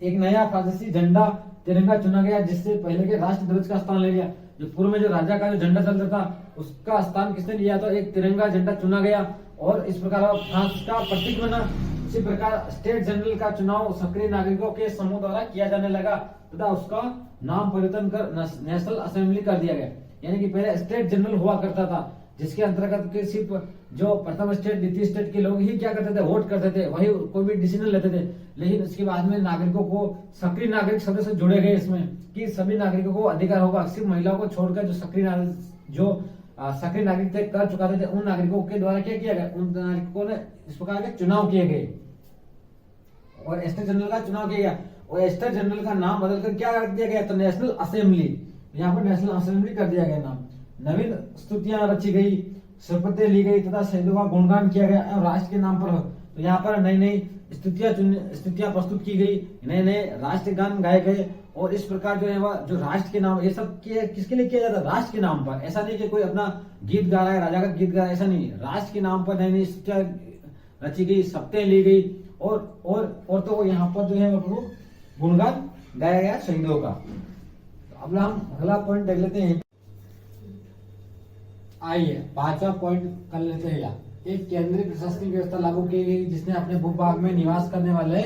एक नया फ्रांसीसी झंडा तिरंगा चुना गया, जिससे पहले के राष्ट्र ध्वज का स्थान ले लिया। जो पूर्व में जो राजा का जो झंडा चलता था उसका स्थान किसने लिया, तो एक तिरंगा झंडा चुना गया और इस प्रकार फ्रांस का प्रतीक बना। इसी प्रकार स्टेट जनरल का चुनाव सक्रिय नागरिकों के समूह द्वारा किया जाने लगा तथा उसका नाम परिवर्तन कर नेशनल असेंबली कर दिया गया। यानी कि पहले स्टेट जनरल हुआ करता था, जिसके अंतर्गत के सिर्फ जो प्रथम स्टेट द्वितीय स्टेट के लोग ही क्या करते थे, वोट करते थे, वही कोई भी डिसीजन लेते थे। लेकिन उसके बाद में नागरिकों को सक्रिय नागरिक शब्द से जुड़े गए इसमें कि सभी नागरिकों को अधिकार होगा। सिर्फ महिलाओं को छोड़कर जो सक्रिय नागरिक कर चुकाते थे उन नागरिकों के द्वारा क्या किया गया, उन नागरिकों ने इस प्रकार के चुनाव किए गए और स्टेट जनरल का चुनाव किया गया। और स्टेट जनरल का नाम बदलकर क्या कर दिया गया, तो नेशनल असेंबली, यहाँ पर नेशनल असेंबली कर दिया गया नाम। नवीन स्तुतियां रची गई, शपथें ली गई तथा शहीदों का गुणगान किया गया और राष्ट्र के नाम पर तो यहाँ पर नई नई स्थितियां प्रस्तुत की गई, नए नए राष्ट्रगान गाए गए, और इस प्रकार जो है वह जो राष्ट्र के नाम, ये सब किसके लिए किया जाता है? राष्ट्र के नाम पर। ऐसा नहीं कि कोई अपना गीत गा रहा है, राजा का गीत गा रहा है, ऐसा नहीं। राष्ट्र के नाम पर नई नई स्तुतियां रची गई, सप्तें ली गई, और तो यहाँ पर जो है वो गुणगान गाया गया शहीदों का। तो अब हम अगला पॉइंट देख लेते हैं। आइए 5वां पॉइंट कर लेते हैं। एक केंद्रीय प्रशासनिक व्यवस्था लागू की गई जिसने अपने भूभाग में निवास करने वाले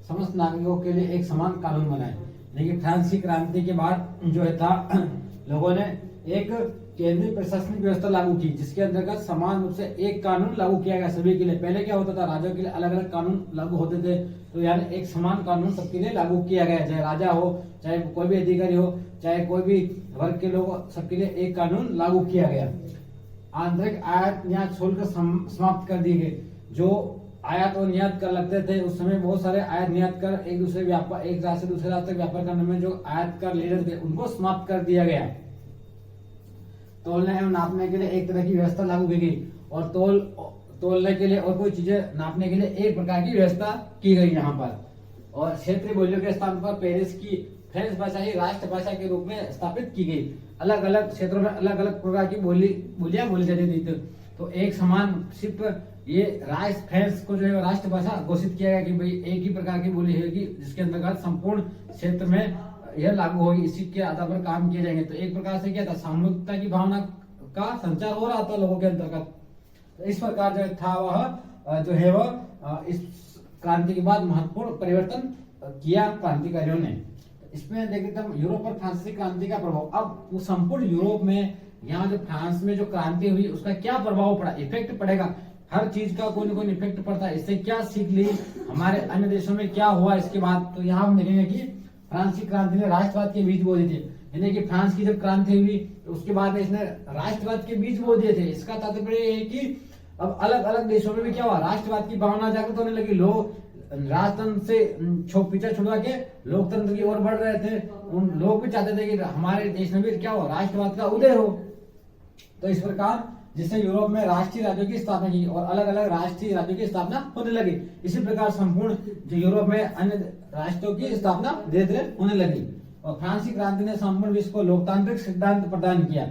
समस्त नागरिकों के लिए एक समान कानून बनाए। लेकिन फ्रांस की क्रांति के बाद जो है था लोगों ने एक केंद्रीय प्रशासनिक व्यवस्था लागू की जिसके अंतर्गत समान रूप से एक कानून लागू किया गया सभी के लिए। पहले क्या होता था, राज्यों के लिए अलग अलग कानून लागू होते थे, तो यानी एक समान कानून सबके लिए लागू किया गया, चाहे राजा हो, चाहे कोई भी अधिकारी हो, चाहे कोई भी वर्ग के लोग, सबके लिए एक कानून लागू किया गया। आंतरिक आयात निर्यात शुल्क समाप्त कर दिए गए। जो आयात और निर्यात कर लगते थे उस समय बहुत सारे आयात निर्यात कर एक राज्य से दूसरे राज्य तक व्यापार करने में जो आयात कर ले रहे थे उनको समाप्त कर दिया गया। तोलने एवं नापने के लिए एक तरह की व्यवस्था लागू की गई, और तोलने के लिए और कोई चीजें नापने के लिए एक प्रकार की व्यवस्था की गई यहाँ पर। और क्षेत्रीय बोलियों के स्थान पर पेरिस की फ्रेंच भाषा ही राष्ट्रभाषा के रूप में स्थापित की गई। अलग अलग क्षेत्रों में अलग अलग प्रकार की बोलियां बोली जाती थी, तो एक समान सिर्फ ये फ्रांस को जो है राष्ट्रभाषा घोषित किया गया कि भाई एक ही प्रकार की बोली होगी जिसके अंतर्गत संपूर्ण क्षेत्र में यह लागू होगी, इसी के आधार पर काम किए जाएंगे। तो एक प्रकार से क्या था, सामूहिकता की भावना का संचार हो रहा था लोगों के अंतर्गत। तो इस प्रकार जो था वह जो है वह इस क्रांति के बाद महत्वपूर्ण परिवर्तन किया क्रांतिकारियों ने। इसमें देखते हम यूरोप पर फ्रांसीसी क्रांति का प्रभाव। अब वो संपूर्ण यूरोप में, यहाँ जो फ्रांस में जो क्रांति हुई उसका क्या प्रभाव पड़ा, इफेक्ट पड़ेगा। हर चीज का कोई न कोई इफेक्ट पड़ता है। इससे क्या सीख ली, हमारे अन्य देशों में क्या हुआ इसके बाद। तो यहाँ हम देखेंगे कि फ्रांसीसी क्रांति ने राष्ट्रवाद के बीज बो दिए थे, यानी कि फ्रांस की जब क्रांति हुई उसके बाद इसने राष्ट्रवाद के बीज बो दिए थे। इसका तात्पर्य ये है कि अब अलग अलग देशों में भी क्या हुआ, राष्ट्रवाद की भावना जागृत होने लगी। लोग राजतंत्र से पीछे छुड़वा के लोकतंत्र की ओर बढ़ रहे थे। उन लोग भी चाहते थे कि हमारे देश में भी क्या हो, राष्ट्रवाद का उदय हो। तो इस प्रकार जिससे यूरोप में राष्ट्रीय राज्यों की स्थापना की और अलग अलग राष्ट्रीय राज्यों की स्थापना होने लगी। इसी प्रकार संपूर्ण जो यूरोप में अन्य राष्ट्रों की स्थापना धीरे धीरे होने लगी। और फ्रांसीसी क्रांति ने संपूर्ण विश्व को लोकतांत्रिक सिद्धांत प्रदान किया।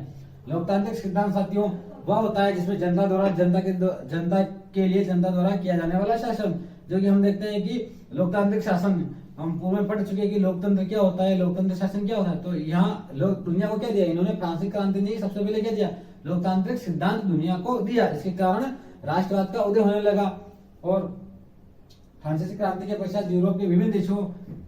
लोकतांत्रिक सिद्धांत साथियों वह होता है जिसमें जनता के लिए जनता द्वारा किया जाने वाला शासन, जो कि हम देखते हैं कि लोकतांत्रिक शासन हम पूर्व में पढ़ चुके हैं कि लोकतंत्र क्या होता है, लोकतंत्र शासन क्या होता है। तो यहाँ लोग दुनिया को क्या दिया, इन्होंने फ्रांसीसी क्रांति ने सबसे पहले क्या दिया, लोकतांत्रिक सिद्धांत दुनिया को दिया। इसके कारण राष्ट्रवाद का उदय होने लगा। और फ्रांसीसी क्रांति के पश्चात यूरोप के विभिन्न देशों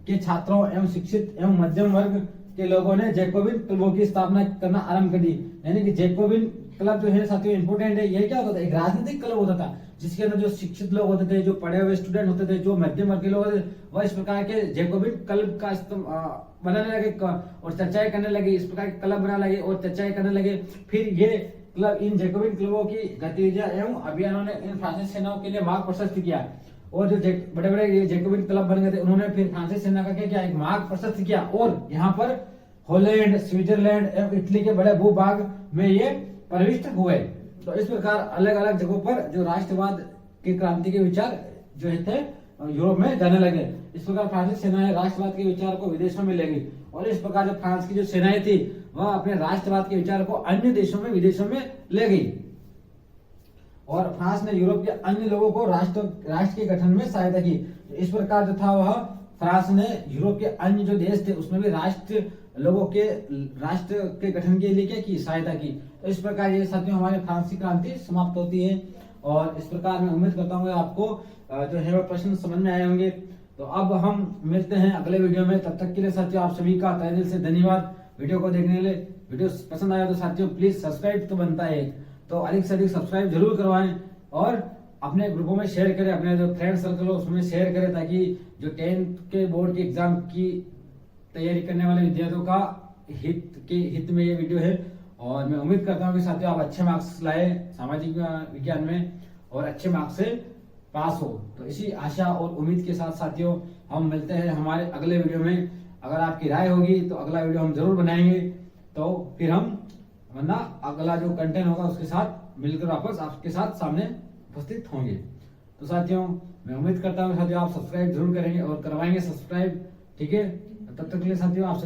के छात्रों एवं शिक्षित एवं मध्यम वर्ग के लोगों ने जैकोबिन क्लबों की स्थापना करना आरंभ कर दी। यानी कि जैकोबिन क्लब जो है साथियों इंपोर्टेंट है। ये क्या होता था, एक राजनीतिक क्लब होता था जिसके अंदर जो शिक्षित लोग होते थे, जो पढ़े हुए स्टूडेंट होते थे, जो मध्यम वर्ग के लोग होते थे, वह इस प्रकार के जैकोबिन क्लब का बनाने लगे और चर्चाएं करने लगे। इस प्रकार के क्लब बनाने लगे और चर्चाएं करने लगे। फिर ये क्लब, इन जैकोबिन क्लबों की गतिविधियां एवं अभियानों ने इन फ्रांसीसी सेनाओं के लिए मार्ग प्रशस्त किया। और जो बड़े बड़े जैकोबिन क्लब बन गए थे उन्होंने फिर फ्रांसीसी सेना का क्या किया, एक मार्ग प्रशस्त किया। और यहाँ पर हॉलैंड, स्विट्जरलैंड एवं इटली के बड़े भूभाग में ये प्रविष्ट हुए। तो इस प्रकार अलग अलग जगहों पर जो राष्ट्रवाद की क्रांति के विचार जो थे यूरोप में जाने लगे। इस प्रकार फ्रांसीसी सेनाएं राष्ट्रवाद के विचार को विदेशों में ले गई। और इस प्रकार जो फ्रांस की जो सेनाएं थी वह अपने राष्ट्रवाद के विचार को अन्य देशों में, विदेशों में ले गई। और फ्रांस ने यूरोप के अन्य लोगों को राष्ट्र के गठन में सहायता की। इस प्रकार जो था वह फ्रांस ने यूरोप के अन्य जो देश थे उसमें भी राष्ट्र के गठन के लिए क्या की, सहायता की। तो इस प्रकार ये साथियों हमारी फ्रांसीसी क्रांति समाप्त होती है। और इस प्रकार मैं उम्मीद करता हूँ आपको जो है प्रश्न समझ में आए होंगे। तो अब हम मिलते हैं अगले वीडियो में। तब तक के लिए साथियों आप सभी का तहे दिल से धन्यवाद वीडियो को देखने के लिए। वीडियो पसंद आया तो साथियों प्लीज सब्सक्राइब तो बनता है, तो अधिक से अधिक सब्सक्राइब जरूर करवाएं और अपने ग्रुपों में शेयर करें, अपने जो फ्रेंड सर्कल हो उसमें शेयर करें, ताकि जो 10th के बोर्ड के एग्जाम की तैयारी करने वाले विद्यार्थियों का हित में ये वीडियो है। और मैं उम्मीद करता हूँ कि साथियों आप अच्छे मार्क्स लाए सामाजिक विज्ञान में और अच्छे मार्क्स से पास हो। तो इसी आशा और उम्मीद के साथ साथियों हम मिलते हैं हमारे अगले वीडियो में। अगर आपकी राय होगी तो अगला वीडियो हम जरूर बनाएंगे। तो फिर हम वरना अगला जो कंटेंट होगा उसके साथ मिलकर वापस आपके साथ सामने उपस्थित होंगे। तो साथियों मैं उम्मीद करता हूँ साथियों आप सब्सक्राइब जरूर करेंगे और करवाएंगे सब्सक्राइब, ठीक है। तब तक के लिए साथियों आप